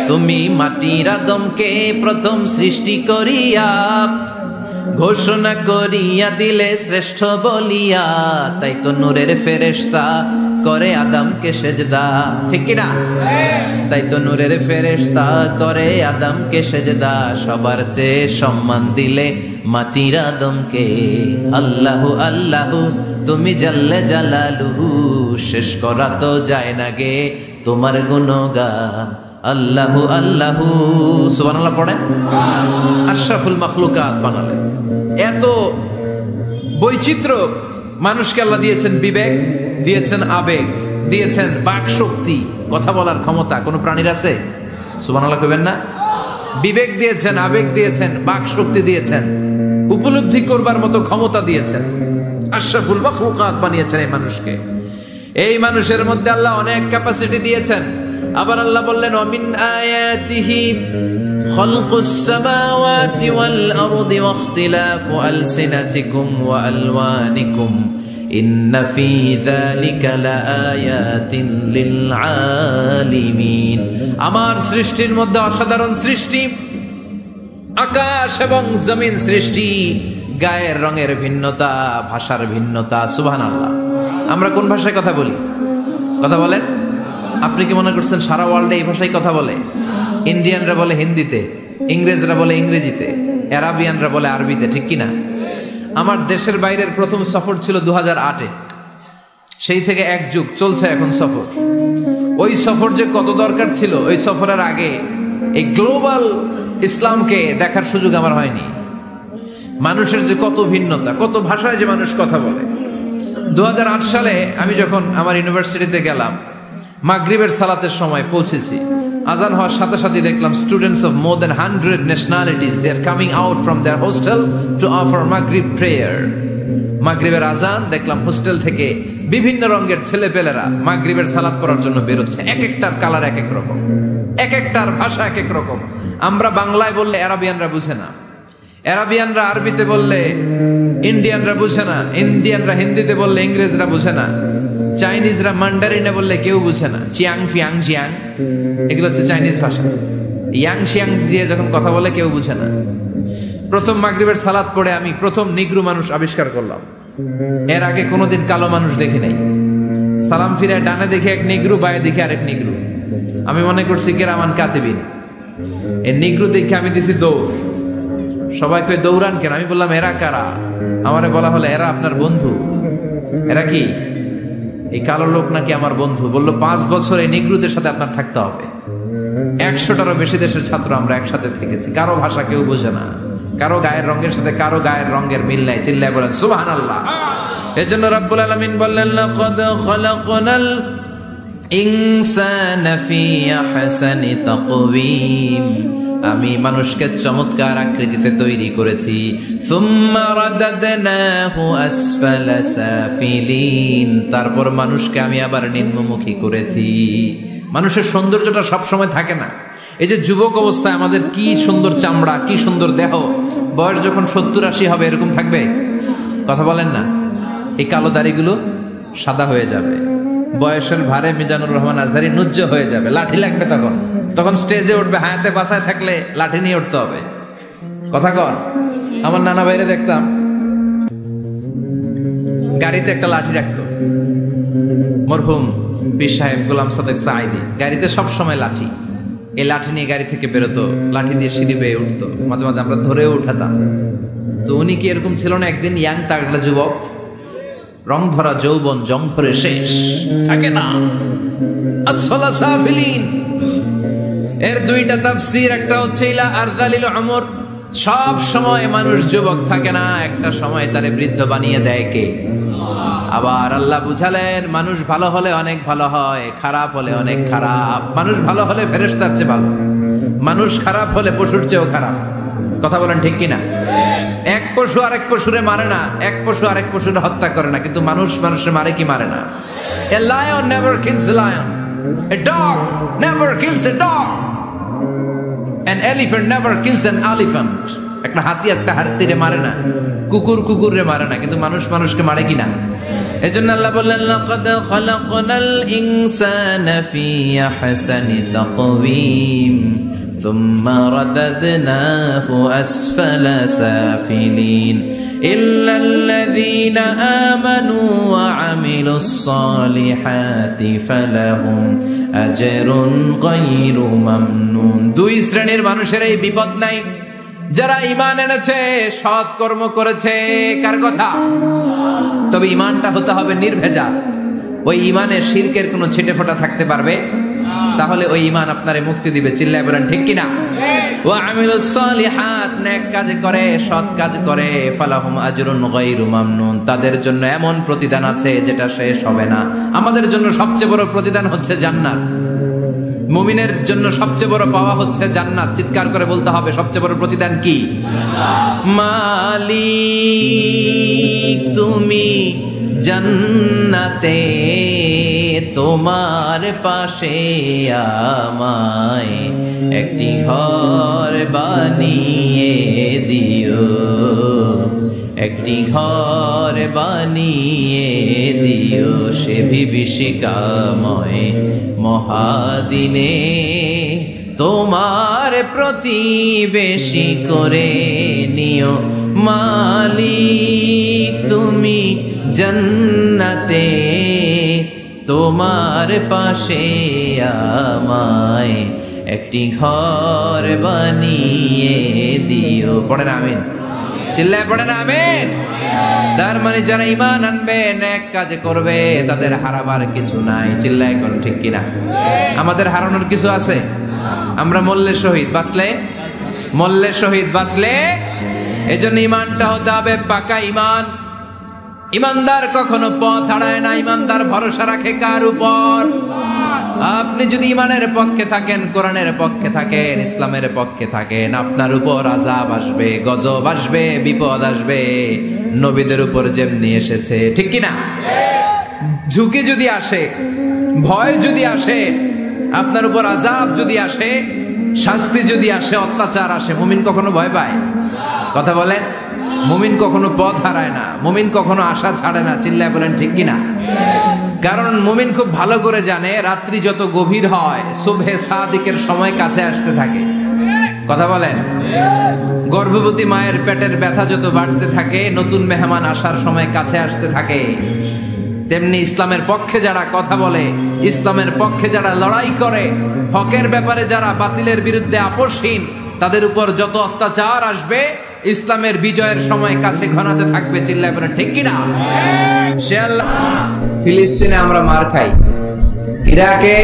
তুমি মাটির আদমকে প্রথম সৃষ্টি করিয়া ঘোষণা করিয়া দিলে শ্রেষ্ঠ বলিয়া, তাই তো নূরের ফেরেশতা করে আদমকে সেজদা, ঠিক কিনা? তাই তো নূরের ফেরেশতা করে আদমকে সেজদা, সবার চেয়ে সম্মান দিলে মাটির আদমকে। আল্লাহু আল্লাহু তুমি জাল্লে জালালুহু, শেষ করা তো যায় না গে তোমার গুণগান। আল্লাহু আল্লাহু, সুবহানাল্লাহ পড়েন। আশরাফুল মাখলুকাত বানালেন। এত বৈচিত্র্য মানুষকে আল্লাহ দিয়েছেন, বিবেক দিয়েছেন, আবেগ দিয়েছেন, বাক শক্তি, কথা বলার ক্ষমতা। কোন প্রাণীর আছে? সুবহানাল্লাহ কইবেন না? বিবেক দিয়েছেন, আবেগ দিয়েছেন, বাক শক্তি দিয়েছেন, উপলব্ধি করবার মতো ক্ষমতা দিয়েছেন। আশরাফুল মাখলুকাত বানিয়েছেন এই মানুষকে। এই মানুষের মধ্যে আল্লাহ অনেক ক্যাপাসিটি দিয়েছেন। আবার আল্লাহ বললেন, ওয়ামিন আয়াতিহি খালকুস সামাওয়াতি ওয়াল আরদি ওয়াখতিলাফু আলসিনাতিকুম ওয়া আলওয়ানিকুম ইন্না ফি যালিকা লাআয়াতিন লিল আলিমিন। আমার সৃষ্টির মধ্যে অসাধারণ সৃষ্টি, আকাশ এবং জমিন সৃষ্টি, গায়ের রঙের ভিন্নতা, ভাষার ভিন্নতা। সুবহানাল্লাহ। আমরা কোন ভাষায় কথা বলি? কথা বলেন? আপনি কি মনে করছেন সারা ওয়ার্ল্ডে এই ভাষায় কথা বলে? ইন্ডিয়ানরা বলে হিন্দিতে, ইংরেজরা বলে ইংরেজিতে, আরাবিয়ানরা বলে আরবিতে, ঠিক কিনা? আমার দেশের বাইরের প্রথম সফর ছিল 2008-এ। সেই থেকে এক যুগ চলছে এখন সফর। ওই সফর যে কত দরকার ছিল, ওই সফরের আগে এই গ্লোবাল ইসলামকে দেখার সুযোগ আমার হয়নি। মানুষের যে কত ভিন্নতা, কত ভাষায় যে মানুষ কথা বলে। 2008 সালে আমি যখন আমার ইউনিভার্সিটিতে গেলাম, মাগরিবের সালাতের সময় পৌঁছেছি। আজান হওয়ার সাথে সাথে দেখলাম students of more than 100 nationalities, they are coming out from their hostel to offer মাগরিব প্রেয়ার। মাগরিবের আজান দেখলাম হোস্টেল থেকে বিভিন্ন রঙের ছেলেপেলেরা মাগরিবের সালাত পড়ার জন্য বেরোচ্ছে। এক একটার কালার এক এক রকম, এক একটার ভাষা এক এক রকম। আমরা বাংলায় বললে আরাবিয়ানরা বুঝে না, আরাবিয়ানরা আরবিতে বললে ইন্ডিয়ানরা বুঝে না, ইন্ডিয়ানরা হিন্দিতে বললে ইংরেজরা বুঝে না, চাইনিজরা মান্ডারিনে বললে কেউ বুঝে না। চিয়াং ফিয়াং জিয়াং, এগুলো হচ্ছে চাইনিজ ভাষা। ইয়াং শিয়াং দিয়ে যখন কথা বলে কেউ বুঝে না। প্রথম মাগরিবের সালাত পড়ে আমি প্রথম নিগ্রু মানুষ আবিষ্কার করলাম। এর আগে কোনোদিন কালো মানুষ দেখি নাই। সালাম ফিরে ডানে দেখে এক নিগ্রু, বায়ে দেখে আরেক নিগ্রু। আমি মনে করছি কেরামান কাতিবিন। এই নিগ্রু দেখে আমি দিছি দৌড়। সবাই কই দৌড়ান কেন? আমি বললাম এরা কারা? আমারে বলা হলো এরা আপনার বন্ধু। এরা কি? এই কালো লোক নাকি আমার বন্ধু। বললো 5 বছর এই নিগ্রুদের সাথে আপনার থাকতে হবে। 100টারও বেশি দেশের ছাত্র আমরা একসাথে থেকেছি, কারো ভাষা কেউ বোঝে না। কারো গায়ের রঙের সাথে কারো গায়ের রঙের মিল নাই। চিল্লায় বলেন সুবহানাল্লাহ। এজন্য রব্বুল আলামিন বললেন লাকাদ খালাকনাল ইনসানা ফি আহসানি তাকওয়িম, আমি মানুষকে চমৎকার আকৃতিতে তৈরি করেছি। সুম্মা রাদাদনাহু আসফালা সাফিলিন, তারপর মানুষকে আমি আবার নিম্নমুখী করেছি। মানুষের সৌন্দর্যটা সব সময় থাকে না। এই যে যুবক অবস্থায় আমাদের কি সুন্দর চামড়া, কি সুন্দর দেহ, বয়স যখন 70-80 হবে এরকম থাকবে? কথা বলেন না। এই কালো দাড়িগুলো সাদা হয়ে যাবে, বয়সের ভারে মিজানুর রহমান আজহারী নুজ্জ হয়ে যাবে, লাঠি লাগবে তখন স্টেজে উঠবে, হায়াতে বাসায় থাকলে লাঠি নিয়ে উঠতে হবে। কথা কন। আমার নানা ভাইরে দেখতাম গাড়িতে একটা লাঠি রাখতো, মরহুম পীর সাহেব গোলাম সাদেক সাঈদী, গাড়িতে সব সময় লাঠি। এই লাঠি নিয়ে গাড়ি থেকে বেরোতো, লাঠি দিয়ে সিঁড়ি বেয়ে উঠতো, মাঝে মাঝে আমরা ধরেও উঠাতাম। তো উনি কি এরকম ছিল না? একদিন ইয়াং তাগড়া যুবক, রং ধরা যৌবন, জং ধরে শেষ থাকে না। আসফালা সাফিলিন এর দুইটা তাফসীর, একটা হচ্ছে ইলা আরযালিল উমর, সব সময় মানুষ যুবক থাকে না, একটা সময় তারে বৃদ্ধ বানিয়ে দেয় কে? আবার আল্লাহ বুঝালেন মানুষ ভালো হলে অনেক ভালো হয়, খারাপ হলে অনেক খারাপ। মানুষ ভালো হলে ফেরেশতার চেয়ে ভালো, মানুষ খারাপ হলে পশুর চেয়েও খারাপ। কথা বলেন ঠিক কিনা? এক পশু আরেক পশুরে মারে না, এক পশু আরেক পশুরে হত্যা করে না, কিন্তু মানুষ মানুষের মারে কি মারে না? A lion never kills a lion, a dog never kills a dog, an elephant never kills an elephant. একটা হাতি একটা হাতিরে মারে না, কুকুর কুকুরে মারে না, কিন্তু মানুষ মানুষকে মারে কিনা? এজন্য আল্লাহ বললেন লাকাদ খালাকনাল ইনসানা ফি আহসানি তাকওয়িম সুম্মা রাদাদনাহু আসফালা সাফিলিন ইল্লাল্লাযীনা আমানু ওয়া আমিলুস সালিহাতি ফালাহুম আজরুন গায়রু মামনুন। দুই শ্রেণীর মানুষের এই বিপদ নাই, যারা ঈমান এনেছে, সৎ কর্ম করেছে। কার কথা? তবে ঈমানটা হতে হবে নির্ভেজাল। ওই ঈমানে শিরকের কোনো ছিটেফোঁটা থাকতে পারবে? তাহলে ওই ঈমান আপনারে মুক্তি দিবে। চিল্লায় বলেন ঠিক কিনা? ওয়া আমিলুস সালিহাত, নেক কাজ করে, সৎ কাজ করে, ফালাহুম আজরুন গায়রু মামনুন, তাদের জন্য এমন প্রতিদান আছে যেটা শেষ হবে না। আমাদের জন্য সবচেয়ে বড় প্রতিদান হচ্ছে জান্নাত। মুমিনের জন্য সবচেয়ে বড় পাওয়া হচ্ছে জান্নাত। চিৎকার করে বলতে হবে সবচেয়ে বড় প্রতিদান কি? মালিক তুমি জান্নাতে, তোমার পাশে আমায় একটি ঘর বানিয়ে দিও, একটি ঘর বানিয়ে দিও সে বিভীষিকাময় মহাদিনে, তোমার প্রতিবেশী করে নিও। মালিক তুমি জান্নাতে, তোমার পাশে আমায় একটি ঘর বানিয়ে দিও। পড়েন আমিন। চিল্লায় পড়েন আমিন। তার মানে যারা ঈমান আনবে, নেক কাজ করবে, তাদের হারাবার কিছু নাই। চিল্লায় কোন ঠিক কিনা? আমাদের হারানোর কিছু আছে? আমরা মল্লের শহীদ বাঁচলে, মল্লের শহীদ বাঁচলে, এজন্য ঈমানটা হতে হবে পাকা ঈমান। ঈমানদার কখনো পথ হারায় না। ঈমানদার ভরসা রাখে কার উপর? আপনি যদি ঈমানের পক্ষে থাকেন, কোরআনের পক্ষে থাকেন, ইসলামের পক্ষে থাকেন, আপনার উপর আযাব আসবে, গজব আসবে, বিপদ আসবে, নবীদের উপর যেমনি এসেছে। ঠিক কি না? ঝুঁকি যদি আসে, ভয় যদি আসে, আপনার উপর আযাব যদি আসে, শাস্তি যদি আসে, অত্যাচার আসে, মুমিন কখনো ভয় পায়? কথা বলেন। মুমিন কখনো পথ হারায় না, মুমিন কখনো আশা ছাড়ে না। চিল্লায় বলেন ঠিক কিনা? কারণ মুমিন খুব ভালো করে জানে রাত্রি যত গভীর হয়, সুবহে সাদিকের সময় কাছে আসতে থাকে। কথা বলেন। গর্ভবতী মায়ের পেটের ব্যথা যত বাড়তে থাকে, নতুন মেহমান আসার সময় কাছে আসতে থাকে। তেমনি ইসলামের পক্ষে যারা কথা বলে, ইসলামের পক্ষে যারা লড়াই করে, হকের ব্যাপারে যারা বাতিলের বিরুদ্ধে আপোষহীন, তাদের উপর যত অত্যাচার আসবে, ইসলামের বিজয়ের সময় কাছে ঘনাতে থাকবে। চিল্লায় বলেন ঠিক কিনা? ফিলিস্তিনে আমরা মার খাই, ইরাকে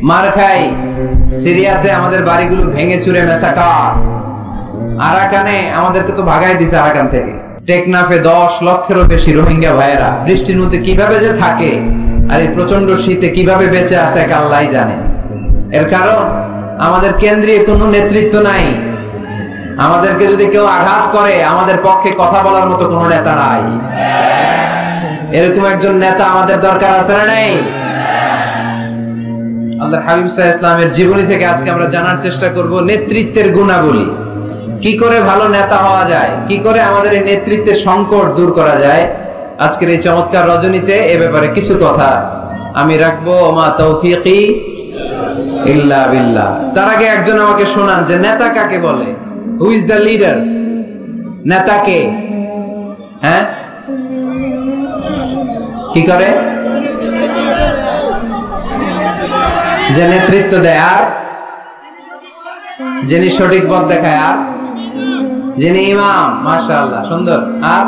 মার খাই, সিরিয়াতে আমাদের বাড়িগুলো ভেঙে চুরে মেসাকার, আরাকানে আমাদেরকে তো ভাগাই দিছে আরাকান থেকে। টেকনাফে 10 লক্ষেরও বেশি রোহিঙ্গা ভাইয়েরা বৃষ্টির মধ্যে কিভাবে যে থাকে, আর এই প্রচন্ড শীতে কিভাবে বেঁচে আছে এক আল্লাহই জানে। এর কারণ আমাদের কেন্দ্রীয় কোনো নেতৃত্ব নাই। আমাদেরকে যদি কেউ আঘাত করে, আমাদের পক্ষে কথা বলার মতো কোনো নেতা নাই। এরকম একজন নেতা আমাদের দরকার আছে না নাই? আল্লাহর হাবিব সাল্লাল্লাহু আলাইহি ওয়াসাল্লামের জীবনী থেকে আজকে আমরা জানার চেষ্টা করব নেতৃত্বের গুণাবলী, কি করে ভালো নেতা হওয়া যায়, কি করে আমাদের এই নেতৃত্বের সংকট দূর করা যায়। আজকের এই চমৎকার রজনীতে এ ব্যাপারে কিছু কথা আমি রাখবো। মা তৌফিকি ইল্লা বিল্লাহ। তার আগে একজন আমাকে শোনান যে নেতা কাকে বলে? Who is the leader? নেতা কে? হ্যাঁ, কি করে? যে নেতৃত্ব দেয়, আর যিনি সঠিক পথ দেখায়, আর যিনি ইমাম। মাশাআল্লাহ, সুন্দর। আর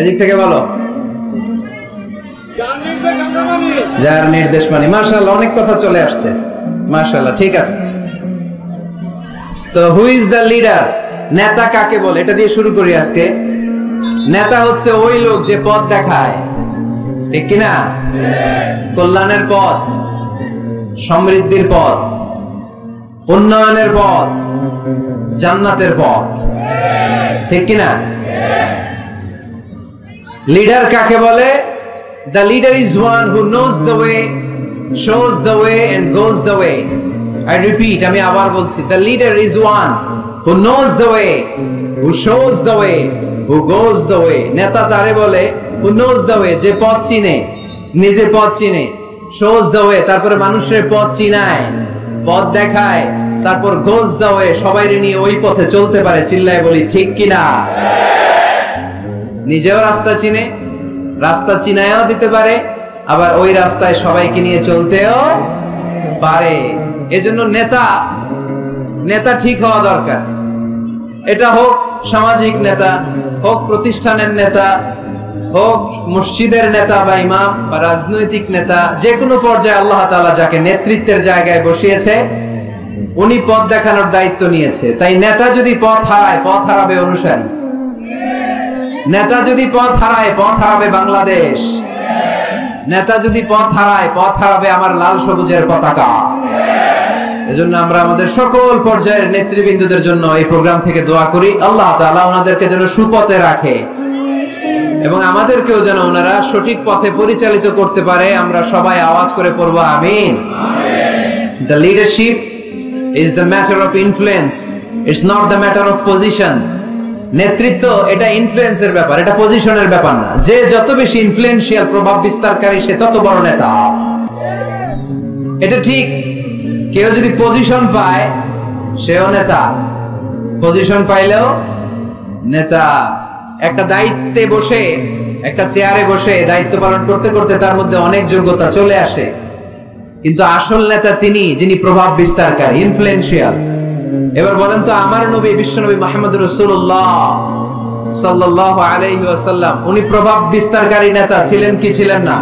এদিক থেকে বলো, যার নির্দেশ মানি। মাশাআল্লাহ, অনেক কথা চলে আসছে। মাশাআল্লাহ, ঠিক আছে। তো হু ইজ দ্য লিডার? নেতা কাকে বলে, এটা দিয়ে শুরু করি আজকে। নেতা হচ্ছে ওই লোক যে পথ দেখায়, ঠিক কিনা? কল্যাণের পথ, সমৃদ্ধির পথ, উন্নয়নের পথ, জান্নাতের পথ, ঠিক কিনা? লিডার কাকে বলে? The leader is one who knows the way, shows the way and goes the way. I repeat, আমি আবার বলছি, the leader is one who knows the way, who shows the way, who goes the way. নেতা তারে বলে who knows the way, যে পথ চিনে, নিজে পথ চিনে, shows the way, তারপরে মানুষের পথ চিনায়, পথ দেখায়, তারপর goes the way, সবাইরে নিয়ে ওই পথে চলতে পারে। চিল্লায় বলি ঠিক কিনা? নিজেও রাস্তা চিনে, রাস্তা চিনায়ও দিতে পারে, আবার ওই রাস্তায় সবাইকে নিয়ে চলতেও পারে। এজন্য নেতা ঠিক হওয়া দরকার। এটা হোক সামাজিক নেতা, হোক প্রতিষ্ঠানের নেতা, হোক মসজিদের নেতা বা ইমাম বা রাজনৈতিক নেতা, যে কোনো পর্যায়ে আল্লাহ তাআলা যাকে নেতৃত্বের জায়গায় বসিয়েছে, উনি পথ দেখানোর দায়িত্ব নিয়েছে। তাই নেতা যদি পথ হারায়, পথ হারাবে অনুসারী। নেতা যদি পথ হারায়, পথ হারাবে বাংলাদেশ। নেতা যদি পথ হারায়, পথ হারাবে আমার লাল সবুজের পতাকা। এজন্য আমরা আমাদের সকল পর্যায়ের নেতৃবৃন্দদের জন্য এই প্রোগ্রাম থেকে দোয়া করি, আল্লাহ তাআলা ওনাদেরকে যেন সুপথে রাখে এবং আমাদেরকেও যেন ওনারা সঠিক পথে পরিচালিত করতে পারে। আমরা সবাই আওয়াজ করে পড়ব আমিন। The leadership is the matter of influence, it's not the matter of position. নেতৃত্ব এটা ইনফ্লুয়েন্সের ব্যাপার, এটা পজিশনের ব্যাপার না। যে যত বেশি ইনফ্লুয়েন্সিয়াল, প্রভাব বিস্তারকারী, সে তত বড় নেতা। এটা ঠিক। কেউ যদি পজিশন পায়, সেও নেতা। পজিশন পাইলেও নেতা। একটা দায়িত্বে বসে, একটা চেয়ারে বসে দায়িত্ব পালন করতে করতে তার মধ্যে অনেক যোগ্যতা চলে আসে, কিন্তু আসল নেতা তিনি যিনি প্রভাব বিস্তারকারী, ইনফ্লুয়েন্সিয়াল। এবার বলেন তো, আমার নবী বিশ্বনবী মুহাম্মদ রাসূলুল্লাহ সাল্লাল্লাহু আলাইহি ওয়াসাল্লাম, উনি প্রভাব বিস্তারকারী নেতা ছিলেন কি ছিলেন না?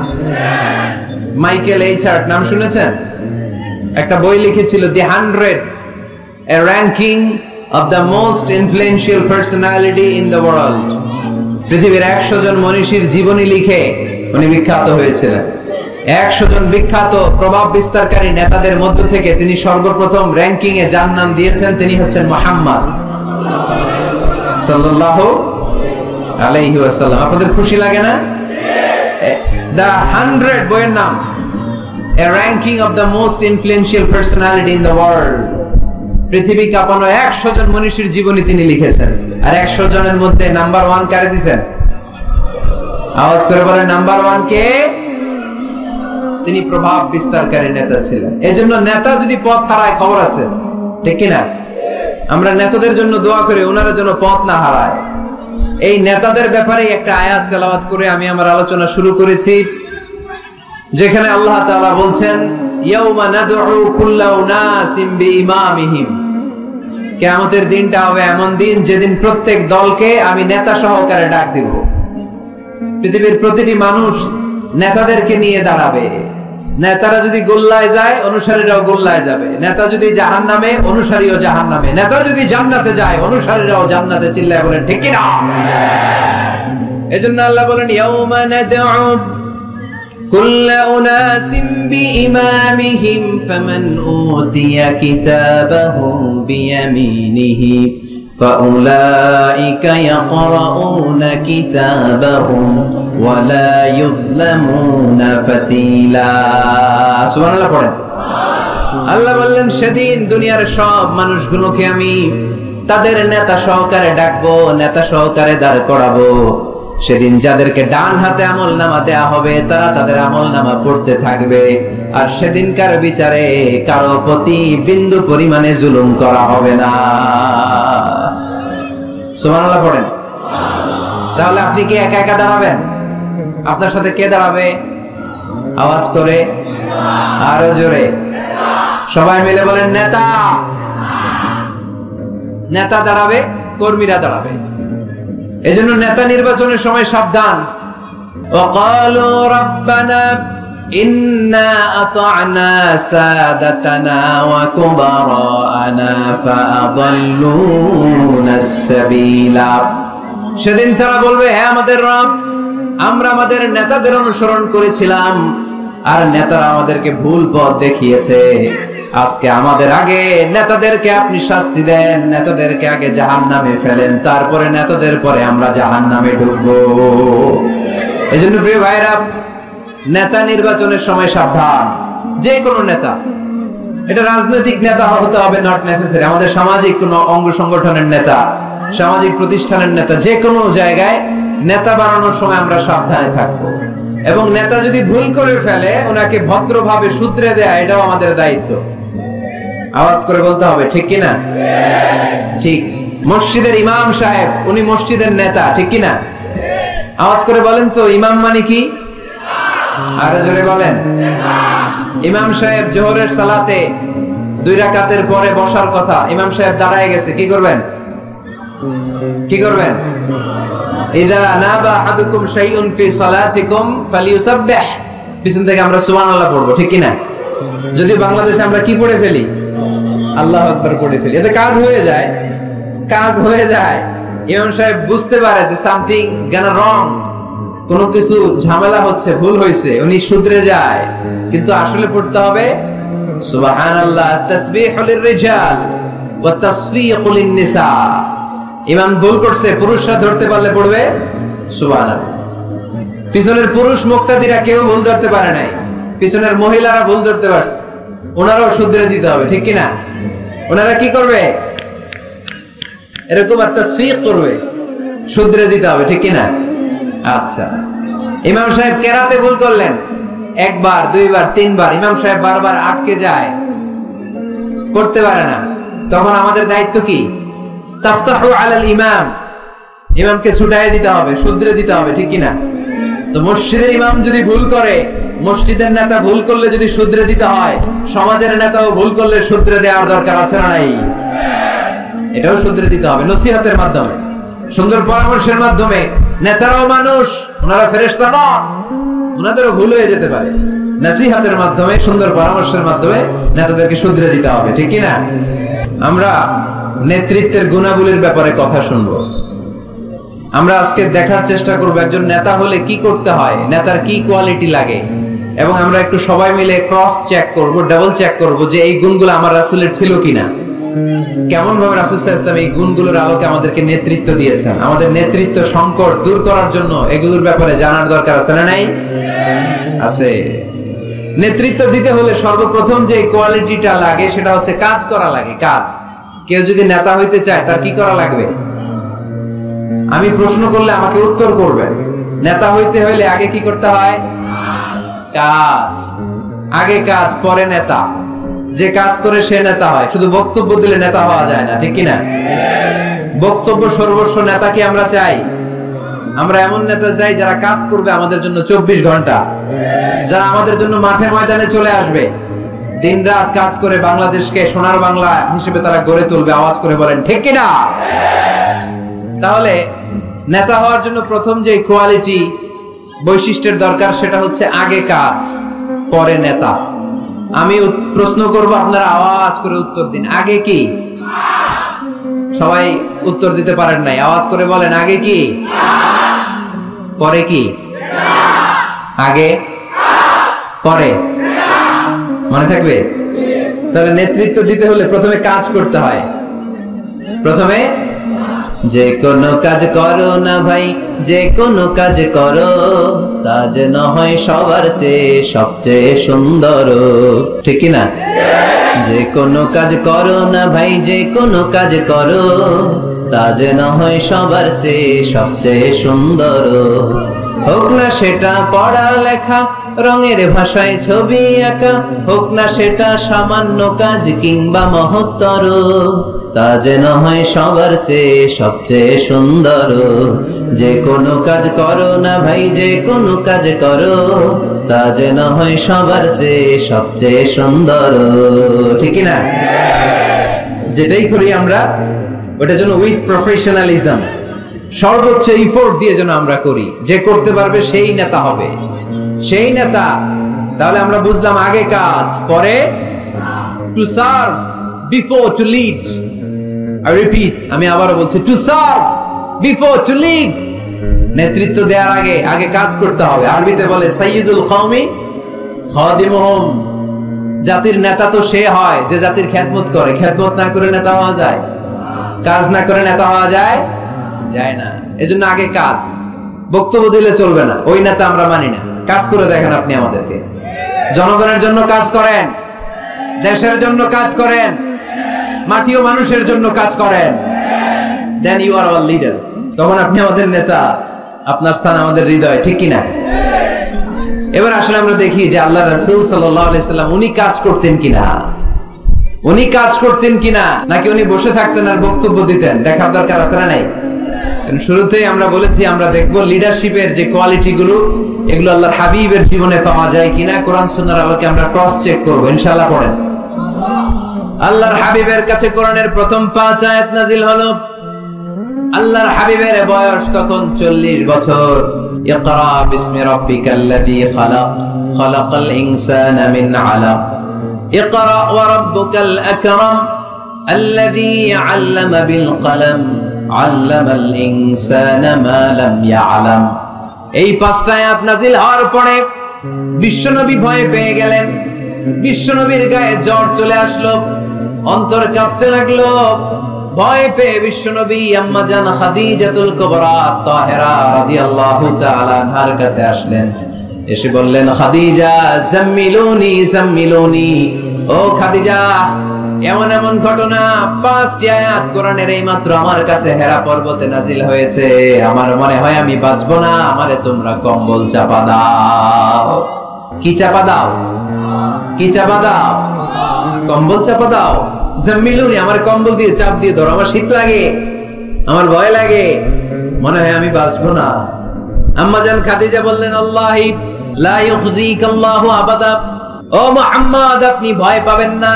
মাইকেল এইচ হার্ট নাম শুনেছেন? একটা বই লিখেছিল, দি 100, a ranking of the most influential personality in the world. পৃথিবীর 100 জন মনীষীর জীবনী লিখে উনি বিখ্যাত হয়েছিলেন। 100 জন বিখ্যাত প্রভাব বিস্তারকারী নেতাদের মধ্য থেকে তিনি সর্বপ্রথম র্যাঙ্কিং এ যার নাম দিয়েছেন, তিনি হচ্ছেন মুহাম্মদ সাল্লাল্লাহু আলাইহি ওয়াসাল্লাম। আপনাদের খুশি লাগে না? The 100 বইয়ের নাম, a ranking of the most influential personality in the world. পৃথিবী কাঁপানো 100 জন মনীষীর জীবনী তিনি লিখেছেন। আর 100 জনের মধ্যে নাম্বার 1 কারে দিবেন? আওয়াজ করে বলেন, নাম্বার 1 কে? তিনি প্রভাব বিস্তারকারী নেতা ছিলেন। এজন্য নেতা যদি পথ হারায়, খবর আছে, ঠিক কিনা? আমরা নেতাদের জন্য দোয়া করি, ওনারা যেন পথ না হারায়। এই নেতাদের ব্যাপারে একটা আয়াত তেলাওয়াত করে আমি আমার আলোচনা শুরু করেছি, যেখানে আল্লাহ তাআলা বলছেন, ইয়াউমা নাদউ কুল্লা উনাসিম বিইমামিহিম। কিয়ামতের দিনটা হবে এমন দিন যেদিন প্রত্যেক দলকে আমি নেতা সহকারে ডাক দিব। পৃথিবীর প্রতিটি মানুষ নেতাদেরকে নিয়ে দাঁড়াবে। নেতারা যদি গোল্লায় যায় অনুসারীরাও গোল্লায় যাবে, নেতা যদি জাহান্নামে অনুসারীও জাহান্নামে, নেতা যদি জান্নাতে যায় অনুসারীরাও জান্নাতে। চিল্লায় বলেন ঠিক কি না? এজন্য আল্লাহ বলেন ইয়াউমা নাদউ কুল্লা উনাসিম বিইমামিহিম ফামান উতিয়া কিতাবাহু বিয়ামিনিহি ফাউলাইকা ইয়াকরাউনা কিতাবাহুম ওয়ালা ইউযলামুনা ফাতিলা। সুবহানাল্লাহ পড়েন। আল্লাহ বললেন সেদিন দুনিয়ার সব মানুষগুলোকে আমি তাদের নেতা সহকারে ডাকবো, নেতা সহকারে দাঁড় করাবো। সেদিন যাদেরকে ডান হাতে আমলনামা দেয়া হবে তারা তাদের আমলনামা পড়তে থাকবে, আর সেদিনকার বিচারে কারো প্রতি বিন্দু পরিমাণে জুলুম করা হবে না। সুবহানাল্লাহ পড়েন। তাহলে আপনি কি একা একা দাঁড়াবেন? আপনার সাথে কে দাঁড়াবে? আওয়াজ করে আরো জোরে সবাই মিলে বলেন নেতা। নেতা দাঁড়াবে, কর্মীরা দাঁড়াবে। এজন্য নেতা নির্বাচনের সময় সাবধান। ওয়াকালু রাব্বানা ইন্না আতা'না সাদাতানা ওয়া কুবারানা ফাআদাল্লুনাস সাবিলা। সেদিন তারা বলবে, হে আমাদের রব, আমরা আমাদের নেতাদের অনুসরণ করেছিলাম আর নেতারা আমাদেরকে ভুল পথ দেখিয়েছে। আজকে আমাদের আগে নেতাদেরকে আপনি শাস্তি দেন, নেতাদেরকে আগে জাহান্নামে ফেলেন, তারপরে নেতাদের পরে আমরা জাহান্নামে ঢুকবো। এজন্য প্রিয় ভাইরা, নেতা নির্বাচনের সময় সাবধান। যে কোনো নেতা, এটা রাজনৈতিক নেতা হতে হবে নট নেসেসারি, আমাদের সামাজিক কোনো অঙ্গ সংগঠনের নেতা, সামাজিক প্রতিষ্ঠানের নেতা, যে কোনো জায়গায় নেতা বানানোর সময় আমরা সাবধানে থাকবো। এবং নেতা যদি ভুল করে ফেলে ওনাকে ভদ্রভাবে শুধরে দেয়া, এটাও আমাদের দায়িত্ব। আওয়াজ করে বলতে হবে ঠিক কিনা? ঠিক। মসজিদের ইমাম সাহেব, উনি মসজিদের নেতা, ঠিক কিনা? আওয়াজ করে বলেন তো, ইমাম মানে কি? আরো জোরে বলেন। ইমাম সাহেব জোহরের সালাতে 2 রাকাতের পরে বসার কথা, ইমাম সাহেব দাঁড়ায় গেছে, কি করবেন? কি করবেন? ইযা নাবা আহাদুকুম শাইউন ফি সালাতিকুম ফালিয়ুসাব্বিহ। পিছন থেকে আমরা সুবহানাল্লাহ পড়বো, ঠিক কি না? যদি বাংলাদেশে আমরা কি পড়ে ফেলি? আল্লাহু আকবার পড়ে ফেলি, এতে কাজ হয়ে যায়। কাজ হয়ে যায়। ইমাম সাহেব বুঝতে পারে যে সামথিং গানা রং, কোনো কিছু ঝামেলা হচ্ছে, ভুল হয়েছে, উনি শুধরে যায়। কিন্তু আসলে পড়তে হবে সুবহানাল্লাহ, তাসবিহু লিররিজাল ওয়া তাসফিকু লিন-নিসা। ইমাম ভুল করছে, পুরুষরা ধরতে পারলে পড়বে সুবহানাল্লাহ। পিছনের পুরুষ মুক্তাদিরা কেউ ভুল ধরতে পারে নাই, পিছনের মহিলারা ভুল ধরতে পারছে, ওনারাও শুধরে দিতে হবে, ঠিক কিনা? ওনারা কি করবে? এরকম তাসফিক করবে, শুধরে দিতে হবে, ঠিক কিনা? আচ্ছা, ইমাম সাহেব কেরাতে ভুল করলেন, 1 বার 2 বার 3 বার, ইমাম সাহেব বারবার আটকে যায়, করতে পারে না, তখন আমাদের দায়িত্ব কি? তাফতাহু আলাল ইমাম, ইমামকে ছুটায় দিতে হবে, শুধরে দিতে হবে, ঠিক কিনা? তো মসজিদের ইমাম যদি ভুল করে, মসজিদের নেতা ভুল করলে যদি শুধরে দিতে হয়, সমাজের নেতাও ভুল করলে শুধরে দেওয়ার দরকার আছে না নাই? এটাও শুধরে দিতে হবে নসিহতের মাধ্যমে, সুন্দর পরামর্শের মাধ্যমে। নেতারাও মানুষ, ওনারা ফেরেশতা নন, ওনাদেরও ভুল হয়ে যেতে পারে। নসিহতের মাধ্যমে, সুন্দর পরামর্শের মাধ্যমে নেতাদেরকে শুধরে দিতে হবে, ঠিক কিনা? আমরা নেতৃত্বের গুণাবলীর ব্যাপারে কথা শুনবো। আমরা আজকে দেখার চেষ্টা করবো একজন নেতা হলে কি করতে হয়, নেতার কি কোয়ালিটি লাগে, এবং আমরা একটু সবাই মিলে ক্রস চেক করবো, ডাবল চেক করবো যে এই গুণগুলো আমার রাসূলের ছিল কিনা, কেমন ভাবে রাসূল সাল্লাল্লাহু আলাইহি ওয়াসাল্লাম এই গুণগুলোর আলোকে আমাদেরকে নেতৃত্ব দিয়েছেন। আমাদের নেতৃত্ব সংকট দূর করার জন্য এগুলোর ব্যাপারে জানার দরকার আছে না নাই? আছে। নেতৃত্ব দিতে হলে সর্বপ্রথম যে কোয়ালিটিটা লাগে সেটা হচ্ছে কাজ করা লাগে। কাজ। কেউ যদি নেতা হইতে চায় তার কি করা লাগবে? আমি প্রশ্ন করলে আমাকে উত্তর করবে। নেতা হইতে হইলে আগে কি করতে হয়? কাজ। আগে কাজ, পরে নেতা। যে কাজ করে সে নেতা হয়। শুধু বক্তব্য দিলে নেতা হওয়া যায় না, ঠিক কিনা? বক্তব্য সর্বস্ব নেতা কি আমরা চাই? আমরা এমন নেতা চাই যারা কাজ করবে আমাদের জন্য 24 ঘন্টা, যারা আমাদের জন্য মাঠে ময়দানে চলে আসবে, দিন রাত কাজ করে বাংলাদেশকে সোনার বাংলা হিসেবে তারা গড়ে তুলবে। আওয়াজ করে বলেন ঠিক কিনা? তাহলে নেতা হওয়ার জন্য প্রথম যে কোয়ালিটি, বৈশিষ্ট্যের দরকার সেটা হচ্ছে আগে কাজ। পরে নেতা। আমি প্রশ্ন করব, আপনারা আওয়াজ করে উত্তর দিন। আগে কি? সবাই উত্তর দিতে পারেন নাই, আওয়াজ করে বলেন আগে কি, পরে কি? আগে পরে মনে থাকবে? তাহলে নেতৃত্ব দিতে হলে প্রথমে কাজ করতে হয়। প্রথমে যে কোনো কাজ করো না ভাই, যে কোনো কাজ করো, কাজ না হয় সবার চেয়ে সবচেয়ে সুন্দর, ঠিক না? যে কোনো কাজ করো না ভাই, যে কোনো কাজ করো, কাজ না হয় সবার চেয়ে সবচেয়ে সুন্দর। হোক না সেটা পড়া লেখা, রঙের ভাষায় ছবি আঁকা, হোক না সেটা সামান্য কাজ কিংবা মহত্তর, তা যেন হয় সবার চেয়ে সবচেয়ে সুন্দর। যে কোনো কাজ করো না ভাই, যে কোনো কাজ করো, তা যেন হয় সবার চেয়ে সবচেয়ে সুন্দর, ঠিক না? যেটাই করি আমরা ওটা যেন উইথ প্রফেশনালিজম, সর্বোচ্চ ইফোর্ট দিয়ে যেন আমরা করি। যে করতে পারবে সেই নেতা হবে, সেই নেতা। তাহলে আমরা বুঝলাম আগে কাজ, পরে to serve before to lead. I repeat, আমি আবারও বলছি, to serve before to lead. নেতৃত্ব দেওয়ার আগে আগে কাজ করতে হবে। আরবিতে বলে সাইয়্যিদুল কওমি খাদিমুহুম। জাতির নেতা তো সে হয় যে জাতির খেদমত করে। খেদমত না করে নেতা হওয়া যায়? কাজ না করে নেতা হওয়া যায়? যায় না। এজন্য আগে কাজ। বক্তব্য দিলে চলবে না, ওই নেতা আমরা মানি না। কাজ করে দেখেন আপনি আমাদেরকে। জনগণের জন্য কাজ করেন, দেশের জন্য কাজ করেন, মাটি ও মানুষের জন্য কাজ করেন, then you are our leader. তখন আপনি আমাদের নেতা, আপনার স্থান আমাদের হৃদয়, ঠিক কিনা? এবার আসলে আমরা দেখি যে আল্লাহ রাসূল সাল্লাল্লাহু আলাইহি সাল্লাম উনি কাজ করতেন কিনা, উনি কাজ করতেন কিনা, নাকি উনি বসে থাকতেন আর বক্তব্য দিতেন? দেখার দরকার আছে না নাই? শুরুতেই আমরা বলেছি আমরা দেখবো লিডারশিপের যে কোয়ালিটি গুলো, এগুলো আল্লাহর হাবিবের জীবনে পাওয়া যায় কিনা কোরআন সুন্নাহর আলোকে আমরা ক্রস চেক করবো ইনশাআল্লাহ। পড়েন। আল্লাহর হাবিবের কাছে কোরআনের প্রথম 5 আয়াত নাজিল হলো। আল্লাহর হাবিবের বয়স তখন 40 বছর। ইকরা বিসমি রাব্বিকাল্লাযী খালাক, খালাকাল ইনসানা মিন আলাক, ইকরা ওয়া রাব্বুকাল আকরাম, আল্লাযী আল্লামা বিল কলম, আল্লামাল ইনসানা মা লাম ইয়ালাম। এই 5টা আয়াত নাজিল হওয়ার পরে বিশ্বনবী ভয় পেয়ে গেলেন। বিশ্বনবীর গায়ে জ্বর চলে আসলো, অন্তর কাঁপতে লাগলো। ভয় পেয়ে বিশ্বনবী আম্মা জান খাদিজাতুল কুবরা তাহেরা রাদিয়াল্লাহু তাআলা আনহার কাছে আসলেন। এসে বললেন, খাদিজা জাম্মিলুনি জাম্মিলুনি, ও খাদিজা, এমন এমন ঘটনা 5টি আয়াত কোরআনের এইমাত্র আমার কাছে হেরা পর্বতে নাজিল হয়েছে। আমার মনে হয় আমি বাঁচবো না, আমারে তোমরা কম্বল চাপা দাও। কি চাপা দাও? কি চাপা দাও? কম্বল চাপা দাও। জাম্মিলুনি, আমার কম্বল দিয়ে চাপ দিয়ে ধরো, আমার শীত লাগে, আমার ভয় লাগে, মনে হয় আমি বাঁচবো না। আম্মা জান খাদিজা বললেন, আল্লাহি লা ইউখজিকাল্লাহু আবাদা, ও মুহাম্মদ আপনি ভয় পাবেন না,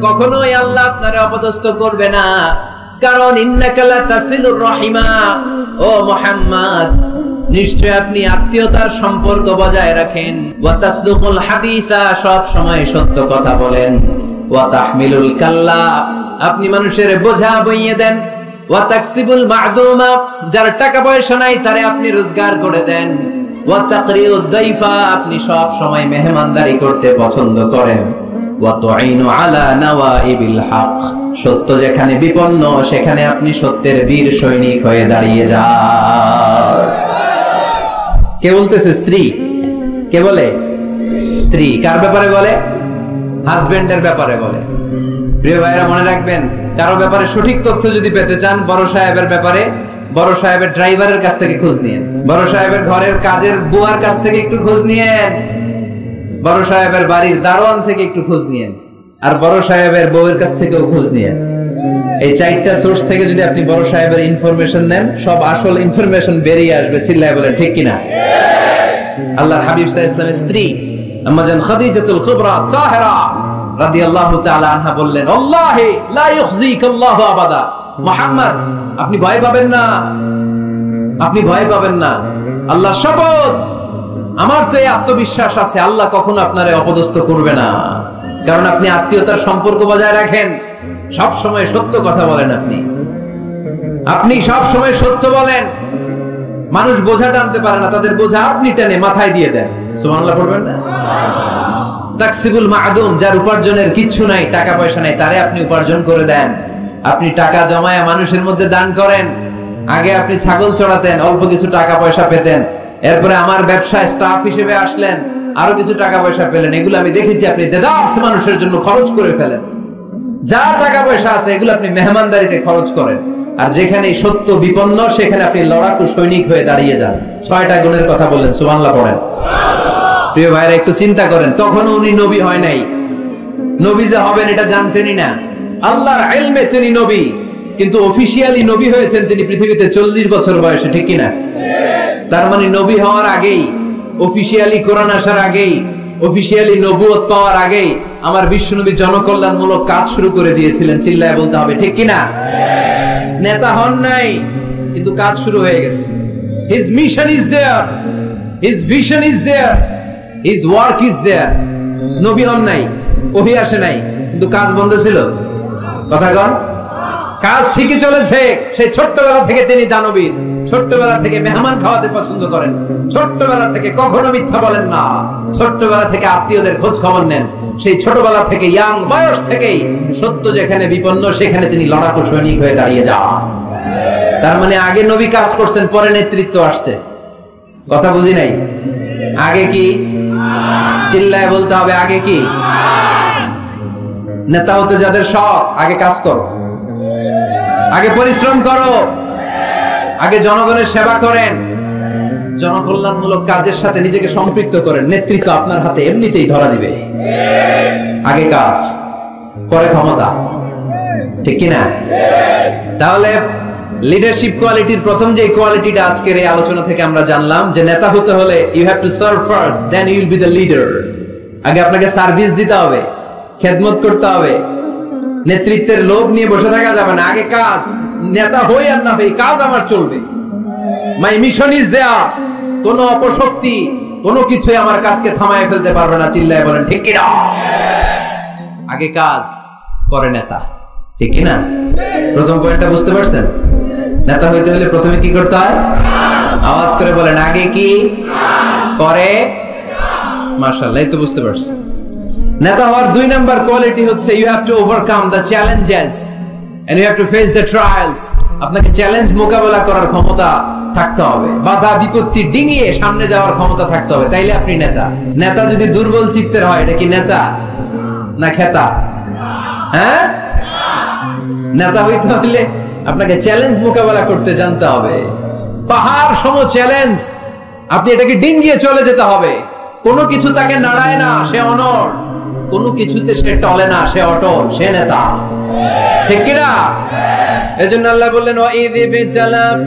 কখনোই আল্লাহ আপনারে অপদস্থ করবে না। কারণ ইন্নাকা লা তাসিলুর রাহিমা, ও মুহাম্মদ নিশ্চয় আপনি আত্মীয়তার সম্পর্ক বজায় রাখেন। ওয়া তাসদুকুল হাদিসা, সব সময় সত্য কথা বলেন। ওয়া তাহমিলুল কাল্লা, আপনি মানুষের বোঝা বইয়ে দেন। ওয়া তাকসিবুল মা'দুমা, যার টাকা পয়সা নাই তারে আপনি রোজগার করে দেন। ওয়া তাকরিউদ দাইফা, আপনি সব সময় মেহমানদারি করতে পছন্দ করেন। ওয়া তুঈনু আলা নাওয়াইবিল হক, সত্য যেখানে বিপন্ন সেখানে আপনি সত্যের বীর সৈনিক হয়ে দাঁড়িয়ে যান। কে বলতেছে? স্ত্রী। কে বলে? স্ত্রী। কার ব্যাপারে বলে? হাজবেন্ডের ব্যাপারে বলে। প্রিয় ভাইরা মনে রাখবেন, কারো ব্যাপারে সঠিক তথ্য যদি পেতে চান, বড় সাহেবের ব্যাপারে বড় সাহেবের ড্রাইভারের কাছ থেকে খোঁজ নিয়েন, বড় সাহেবের ঘরের কাজের বুয়ার কাছ থেকে একটু খোঁজ নিয়েন, বড় সাহেবের বাড়ির দারোয়ান থেকে একটু খোঁজ নিয়েন, আর বড় সাহেবের বউয়ের কাছ থেকেও খোঁজ নিয়েন। এই 4টা সোর্স থেকে যদি আপনি বড় সাহেবের ইনফরমেশন নেন, সব আসল ইনফরমেশন বেরিয়ে আসবে। চিল্লায় বলেন ঠিক কিনা? আল্লাহর হাবিব সাল্লাল্লাহু আলাইহি ওয়াসাল্লামের স্ত্রী আম্মা জান খাদিজাতুল কুবরা তাহেরা রাদিয়াল্লাহু তাআলা আনহা বললেন, আল্লাহি লা ইউখজিকাল্লাহু আবাদা, মুহাম্মদ আপনি ভয় পাবেন না, আপনি ভয় পাবেন না। আল্লাহর শপথ, আমার তো এই আত্মবিশ্বাস আছে আল্লাহ কখনো আপনারে অপদস্থ করবে না, কারণ আপনি আত্মীয়তার সম্পর্ক বজায় রাখেন, সব সময় সত্য কথা বলেন, আপনি সব সময় সত্য বলেন। মানুষ বোঝা টানতে পারে না, তাদের বোঝা আপনি টেনে মাথায় দিয়ে দেন। সুবহানাল্লাহ পড়বেন না? তাকসিবুল মাদুম, যার উপার্জনের কিচ্ছু নাই, টাকা পয়সা নাই, তারে আপনি উপার্জন করে দেন। আপনি টাকা জমায়া মানুষের মধ্যে দান করেন। আগে আপনি ছাগল চড়াতেন, অল্প কিছু টাকা পয়সা পেতেন, এরপরে আমার ব্যবসায় স্টাফ হিসেবে আসলেন, আরো কিছু টাকা পয়সা পেলেন। এগুলো আমি দেখেছি আপনি দেদার্স মানুষের জন্য খরচ করে ফেলেন। যা টাকা পয়সা আছে এগুলো আপনি মেহমানদারিতে খরচ করেন, আর যেখানে সত্য বিপন্ন সেখানে আপনি লড়াকু সৈনিক হয়ে দাঁড়িয়ে যান। 6টা গুণের কথা বললেন, সুবহানাল্লাহ পড়েন। প্রিয় ভাইরা, একটু চিন্তা করেন, তখনও উনি নবী হয় নাই, নবী যে হবেন এটা জানতেনই না। আল্লাহর ইলমে তিনি নবী, কিন্তু অফিশিয়ালি নবী হয়েছেন তিনি পৃথিবীতে 40 বছর বয়সে, ঠিক কিনা? তার মানে নবী হওয়ার আগেই, অফিশিয়ালি কোরআন আসার আগেই, অফিশিয়ালি নবুয়ত পাওয়ার আগেই আমার বিশ্বনবী জনকল্যাণমূলক কাজ শুরু করে দিয়েছিলেন। চিল্লায় বলতে হবে, ঠিক কিনা? নেতা হন নাই, কিন্তু কাজ শুরু হয়ে গেছে। His mission is there, his vision is there, his work is there. নবী হন নাই, ওহী আসে নাই, কিন্তু কাজ বন্ধ ছিল। কথা কন, কাজ ঠিকই চলেছে। সেই ছোট্টবেলা থেকে তিনি দানবীর, ছোট্টবেলা থেকে মেহমান খাওয়াতে পছন্দ করেন, ছোট্টবেলা থেকে কখনো মিথ্যা বলেন না, ছোট্টবেলা থেকে আত্মীয়দের খোঁজ খবর নেন। সেই ছোটবেলা থেকে, ইয়াং বয়স থেকেই সত্য যেখানে বিপন্ন সেখানে তিনি লড়াকু সৈনিক হয়ে দাঁড়িয়ে যান। তার মানে আগে নবী কাজ করছেন, পরে নেতৃত্ব আসছে। কথা বুঝি নাই? আগে কি? চিল্লায় বলতে হবে, আগে কি? নেতা হতে যাদের শখ, আগে কাজ করো, আগে পরিশ্রম করো, আগে জনগণের সেবা করেন, জনকল্যাণমূলক কাজের সাথে নিজেকে সম্পৃক্ত করেন। নেতৃত্ব আপনার হাতে এমনিতেই ধরা দিবে। আগে কাজ, পরে ক্ষমতা, ঠিক কিনা? তাহলে লিডারশিপ কোয়ালিটির প্রথম যে কোয়ালিটিটা আজকের এই আলোচনা থেকে আমরা জানলাম, যে নেতা হতে হলে you have to serve first, then you will be the leader. আগে আপনাকে সার্ভিস দিতে হবে, খেদমত করতে হবে। নেতৃত্বের লোভ নিয়ে বসে থাকা যাবে না, আগে কাজ। নেতা হই আর না হই, কাজ আমার চলবে। মাই মিশন ইজ দেয়ার। কোন অপশক্তি, কোনো কিছুই আমার কাজকে থামায় ফেলতে পারবে না। চিল্লায় বলেন, ঠিক কিনা? আগে কাজ, পরে নেতা, ঠিক কিনা? প্রথম পয়েন্টটা বুঝতে পারছেন? নেতা হইতে হলে প্রথমে কি করতে হয়? আওয়াজ করে বলেন, আগে কি, পরে। মাশাআল্লাহ, এই তো বুঝতে পারছেন। নেতা হওয়ার 2 নাম্বার কোয়ালিটি হচ্ছে you have to overcome the challenges and you have to face the trials. আপনাকে চ্যালেঞ্জ মোকাবেলা করার ক্ষমতা থাকতে হবে, বাধা বিপত্তি ডিঙিয়ে সামনে যাওয়ার ক্ষমতা থাকতে হবে, তাইলে আপনি নেতা। নেতা যদি দুর্বল চিত্তের হয়, এটা কি নেতা না খেতা? হ্যাঁ, নেতা হইতে হলে আপনাকে চ্যালেঞ্জ মোকাবেলা করতে জানতে হবে। পাহাড় সম চ্যালেঞ্জ, আপনি এটাকে ডিঙিয়ে চলে যেতে হবে। কোনো কিছু তাকে নাড়ায় না, সে অনড়। কোনো কিছুতে সে টলে না, সে অটল, সে নেতা, ঠিক কিনা? এজন্য আল্লাহ বললেন, ওয়াইযি বিজালাম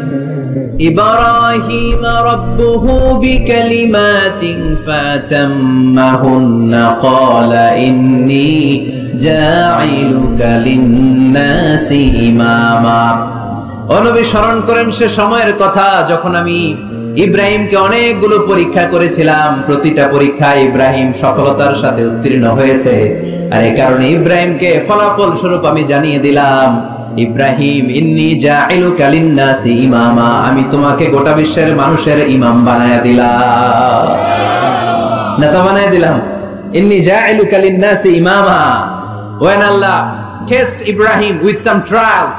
ইব্রাহিম রাব্বুহু বিকালিমাতিন ফাতাম্মাহুন্না ক্বালা ইন্নী জাঈলুকা লিন-নাসি ইমামা। ও নবী, স্মরণ করেন সে সময়ের কথা যখন আমি ইব্রাহিমকে অনেকগুলো পরীক্ষা করেছিলাম। প্রতিটা পরীক্ষায় ইব্রাহিম সফলতার সাথে উত্তীর্ণ হয়েছে, আর এই কারণে ইব্রাহিমকে ফলাফল স্বরূপ আমি জানিয়ে দিলাম, ইব্রাহিম ইন্নী জাঈলুকা লিন-নাসি ইমামা, আমি তোমাকে গোটা বিশ্বের মানুষের ইমাম বানায়া দিলাম, নেতা বানায়া দিলাম। ইন্নী জাঈলুকা লিন-নাসি ইমামা। When Allah test Ibrahim with some trials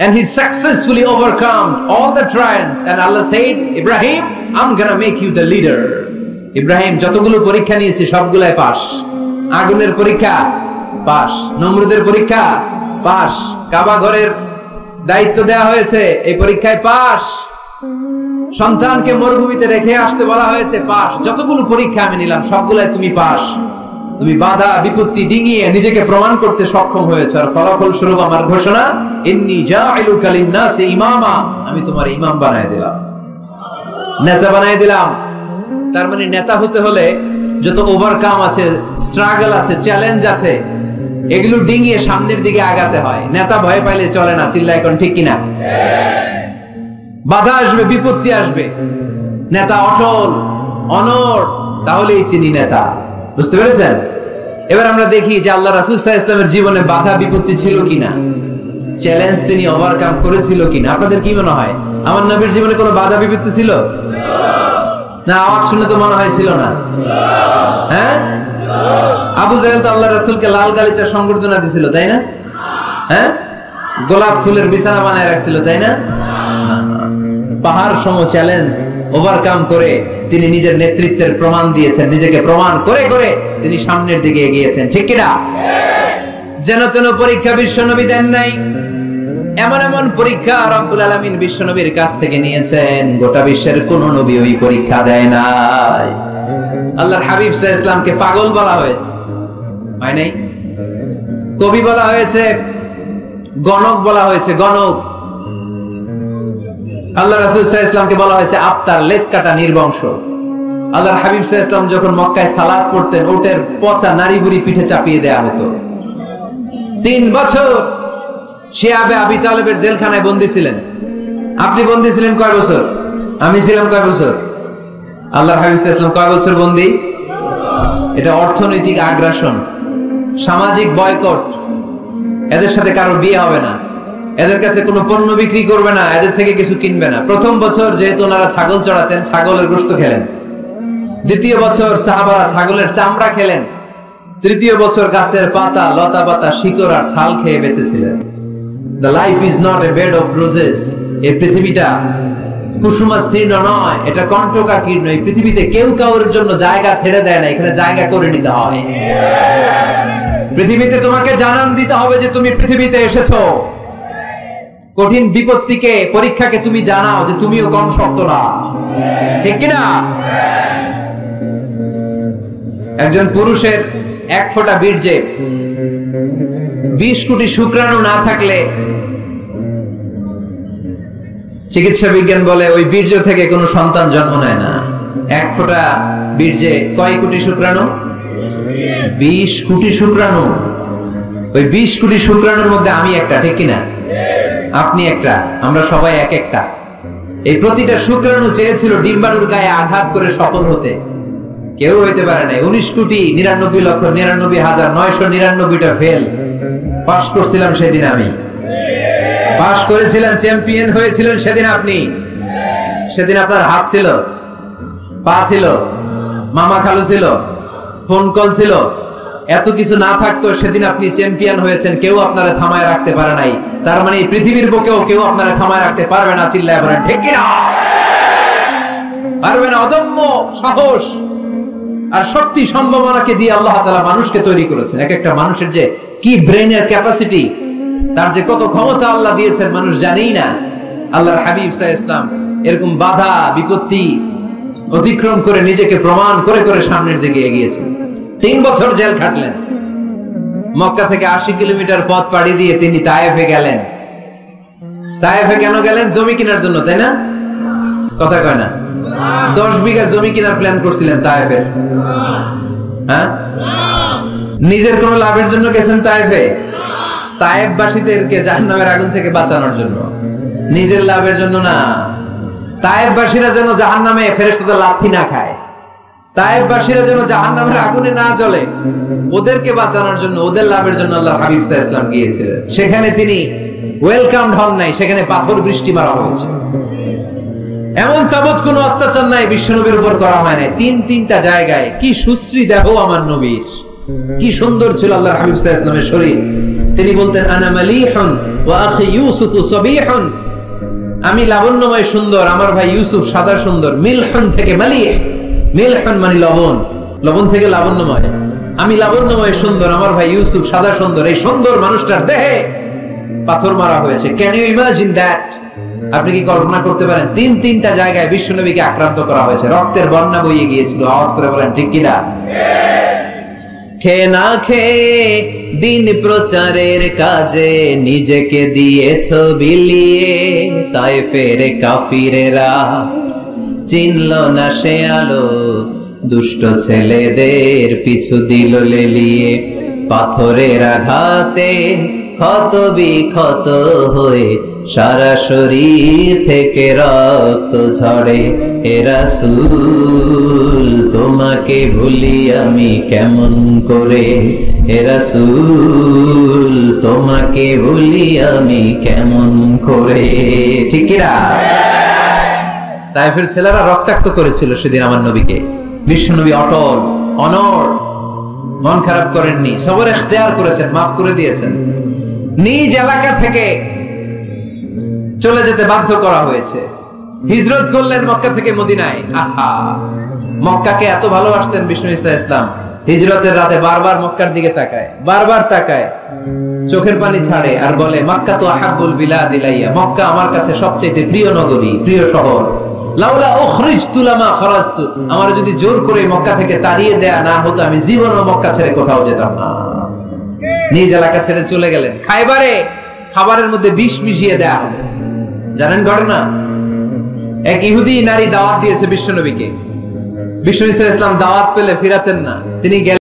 and he successfully overcome all the trials, and Allah said, Ibrahim, I'm gonna make you the leader. Ibrahim যতগুলো পরীক্ষা নিয়েছে সবগুলাই পাস। আগুনের পরীক্ষা পাস, নমরুদের পরীক্ষা পাস, কাবা ঘরের দায়িত্ব দেওয়া হয়েছে, এই পরীক্ষায় পাস। সন্তানকে মরুভূমিতে রেখে আসতে বলা হয়েছে, পাস। যতগুলো পরীক্ষা আমি নিলাম সবগুলাই তুমি পাস। তুমি বাধা বিপত্তি ডিঙিয়ে নিজেকে প্রমাণ করতে সক্ষম হয়েছে, আর ফলাফল স্বরূপ আমার ঘোষণা, ইন্নী জাঈলুকা লিন-নাসি ইমামা, আমি তোমার ইমাম বানায় দিলাম, নেতা বানায় দিলাম। তার মানে নেতা হতে হলে যত ওভারকাম আছে, স্ট্রাগল আছে, চ্যালেঞ্জ আছে, এগুলো ডিঙিয়ে সামনের দিকে আগাতে হয়। নেতা ভয় পাইলে চলে না। চিল্লা এখন, ঠিক কিনা? বাধা আসবে, বিপত্তি আসবে, নেতা অটল, অনর, তাহলেই চিনি নেতা। বুঝতে পেরেছেন? এবার আমরা দেখি যে আল্লাহ রাসূল সাল্লাল্লাহু আলাইহি ওয়াসাল্লামের জীবনে বাধা বিপত্তি ছিল কিনা, চ্যালেঞ্জ তিনি ওভারকাম করেছিল কিনা। আপনাদের কি মনে হয় আমার নবীর জীবনে কোনো বাধা বিপত্তি ছিল না? আওয়াজ শুনে তো মনে হয় ছিল না। হ্যাঁ, আবু জাহেল তো আল্লাহ রাসূলকে লাল গালিচার সংবর্ধনা দিছিল, তাই না? হ্যাঁ, গোলাপ ফুলের বিছানা বানায় রাখছিল, তাই না? পাহাড় সম চ্যালেঞ্জ ওভারকাম করে তিনি নিজের নেতৃত্বের প্রমাণ দিয়েছেন, নিজেকে প্রমাণ করে করে তিনি সামনের দিকে এগিয়েছেন। ঠিক কিনা? যেন তেন পরীক্ষা বিশ্বনবী দেন নাই। এমন এমন পরীক্ষা রব্বুল আলামিন বিশ্বনবীর কাছ থেকে নিয়েছেন, গোটা বিশ্বের কোন নবী ওই পরীক্ষা দেয় নাই। আল্লাহর হাবিব সাল্লাল্লাহু আলাইহি ওয়াসাল্লামকে পাগল বলা হয়েছে, হয় নাই? কবি বলা হয়েছে, গণক বলা হয়েছে, গণক। আল্লাহ রাসূল সাল্লাল্লাহু আলাইহি ওয়াসাল্লামকে বলা হয়েছে আফতার, লেজ কাটা, নির্বংশ। আল্লাহর হাবিব সাল্লাল্লাহু আলাইহি ওয়াসাল্লাম যখন মক্কায় সালাত পড়তেন, উটের পচা নাড়ি বুড়ি পিঠে চাপিয়ে দেয়া হতো। 3 বছর শিয়াবে আবি তালেবের জেলখানায় বন্দী ছিলেন। আপনি বন্দী ছিলেন কয় বছর? আমি ছিলাম কয় বছর? আল্লাহর হাবিব সাল্লাল্লাহু আলাইহি ওয়াসাল্লাম কয় বছর বন্দী? এটা অর্থনৈতিক আগ্রাসন, সামাজিক বয়কট। এদের সাথে কারো বিয়ে হবে না, এদের কাছে কোনো পণ্য বিক্রি করবে না, এদের থেকে কিছু কিনবে না। প্রথম বছর যেহেতু ওনারা ছাগল চড়াতেন, ছাগলের গোশত খেলেন। দ্বিতীয় বছর সাহাবারা ছাগলের চামড়া খেলেন। তৃতীয় বছর গাছের পাতা, লতা পাতা, শিকড় আর ছাল খেয়ে বেঁচেছিলেন। The life is not a bed of roses. এই পৃথিবীটা কুসুমাস্তীর্ণ নয়, এটা কণ্টকাকীর্ণ। এই পৃথিবীতে কেউ কাউর জন্য জায়গা ছেড়ে দেয় না, এখানে জায়গা করে নিতে হয়। পৃথিবীতে তোমাকে জানান দিতে হবে যে তুমি পৃথিবীতে এসেছো। কঠিন বিপত্তিকে, পরীক্ষাকে তুমি জানাও যে তুমিও কম শক্ত না। ঠিক কিনা? একজন পুরুষের 1 ফোঁটা বীর্যে 20 কোটি শুক্রাণু না থাকলে চিকিৎসা বিজ্ঞান বলে ওই বীর্য থেকে কোনো সন্তান জন্ম নেয় না। 1 ফোঁটা বীর্যে কয় কোটি শুক্রাণু? 20 কোটি শুক্রাণু। ওই 20 কোটি শুক্রাণুর মধ্যে আমি একটা, ঠিক কিনা? আপনি একটা, আমরা সবাই এক একটা। এই প্রতিটা শুক্রাণু চেয়েছিল ডিম্বাণুর গায়ে আঘাত করে সফল হতে, কেউ হইতে পারে না। 19,99,99,999টা ফেল। পাস করছিলাম সেদিন আমি, পাস করেছিলাম, চ্যাম্পিয়ন হয়েছিলেন সেদিন আপনি। সেদিন আপনার হাত ছিল, পা ছিল, মামা খালু ছিল, ফোন কল ছিল। এত কিছু না থাকতো সেদিন আপনি চ্যাম্পিয়ন হয়েছেন, কেউ আপনারা থামায় রাখতে পারে নাই। তার মানে এই পৃথিবীর বুকেও কেউ আপনারা থামায় রাখতে পারবে না। চিল্লায় বলেন ঠিক কিনা? পারবে না। অদম্য সাহস আর শক্তি সম্ভাবনাকে দিয়ে আল্লাহ তাআলা মানুষকে তৈরি করেছেন। এক একটা মানুষের যে কি ব্রেনের ক্যাপাসিটি, তার যে কত ক্ষমতা আল্লাহ দিয়েছেন মানুষ জানেই না। আল্লাহর হাবিব সাল্লাল্লাহু আলাইহি ওয়াসাল্লাম এরকম বাধা বিপত্তি অতিক্রম করে নিজেকে প্রমাণ করে করে সামনের দিকে এগিয়েছেন। 3 বছর জেল খাটলেন। মক্কা থেকে 80 কিলোমিটার পথ পাড়ি দিয়ে তিনি তায়েফে গেলেন। তায়েফে কেন গেলেন? জমি কেনার জন্য, তাই না? কথা কয় না? 10 বিঘা জমি কেনার প্ল্যান করছিলেন তায়েফের। হ্যাঁ, নিজের কোনো লাভের জন্য গেছেন তায়েফে? তায়েফবাসীদেরকে জাহান্নামের আগুন থেকে বাঁচানোর জন্য, নিজের লাভের জন্য না। তায়েফবাসীরা যেন জাহান্নামে ফেরেশতাদের লাথি না খায়, তায়েফবাসীরা যেন জাহান্নামের আগুনে না জ্বলে, ওদেরকে বাঁচানোর জন্য, ওদের লাভের জন্য আল্লাহ হাবিব সাল্লাল্লাহু আলাইহি ওয়াসাল্লাম গিয়েছিলেন। সেখানে তিনি ওয়েলকামড হন নাই, সেখানে পাথর বৃষ্টি মারা হয়েছে। এমন তাবৎ কোন অত্যাচার নাই বিশ্বনবীর উপর করা হয় নাই। 3টা জায়গায় কি সুশ্রী দেহ আমার নবীর, কি সুন্দর ছিল আল্লাহর হাবিব সাল্লাল্লাহু আলাইহি ওয়াসাল্লামের শরীর। তিনি বলতেন আনা মালিহুন ওয়া আখি ইউসুফু সাবিহুন, আমি লাবণ্যময় সুন্দর, আমার ভাই ইউসুফ সাদা সুন্দর। মিলহুন থেকে মালিহ, মিলহুন মানে লবণ, লবণ থেকে লাবণ্যময়। আমি লাবণ্যময় সুন্দর, আমার ভাই ইউসুফ সাদা সুন্দর। এই সুন্দর মানুষটার দেহে পাথর মারা হয়েছে। Can you imagine that? আপনি কি কল্পনা করতে পারেন? 3টা জায়গায় বিশ্বনবীকে আক্রান্ত করা হয়েছে, রক্তের বন্যা বইয়ে গিয়েছিল। আওয়াজ করে বলেন ঠিক কিনা? খেয়ে না খেয়ে দিন প্রচারের কাজে নিজেকে দিয়েছ বিলিয়ে, তায়েফের কাফিরেরা চিনল না সে আলো, দুষ্ট ছেলেদের পিছু দিল লেলিয়ে। পাথরের আঘাতে ক্ষত বিক্ষত হয়ে সারা শরীর থেকে রক্ত ঝরে, হে রাসূল তোমাকে ভুলি আমি কেমন করে, হে রাসূল তোমাকে ভুলি আমি কেমন করে। ঠিক কি না? তায়েফের ছেলেরা রক্তাক্ত করেছিল সেদিন আমার নবীকে। বিশ্বনবী অটল অনড়, মন খারাপ করেননি, সবর ইখতিয়ার করেছেন, মাফ করে দিয়েছেন। নিজ এলাকা থেকে চলে যেতে বাধ্য করা হয়েছে, হিজরত করলেন মক্কা থেকে মদিনায়। আহা, মক্কাকে এত ভালোবাসতেন বিষ্ণু ঈসা ইসলাম, হিজরতের রাতে বারবার মক্কার দিকে তাকায়, বারবার তাকায়, চোখের পানি ছাড়ে আর বলে, মক্কা তো আহাব্বুল বিলাদ ইলাইয়া, মক্কা আমার কাছে সবচেয়ে প্রিয় নগরী, প্রিয় শহর। লাউলা উখরিজতু লামা খরাজতু, আমার যদি জোর করে মক্কা থেকে তাড়িয়ে দেয়া না হতো, আমি জীবনও মক্কা ছেড়ে কোথাও যেতাম না। নিজ এলাকা ছেড়ে চলে গেলেন। খাইবারে খাবারের মধ্যে বিষ মিশিয়ে দেয়া হলো, জানেন ঘটনা? এক ইহুদি নারী দাওয়াত দিয়েছে বিশ্বনবীকে। বিষ্ণু ঈসা ইসলাম দাওয়াত পেলে ফিরাতেন না, তিনি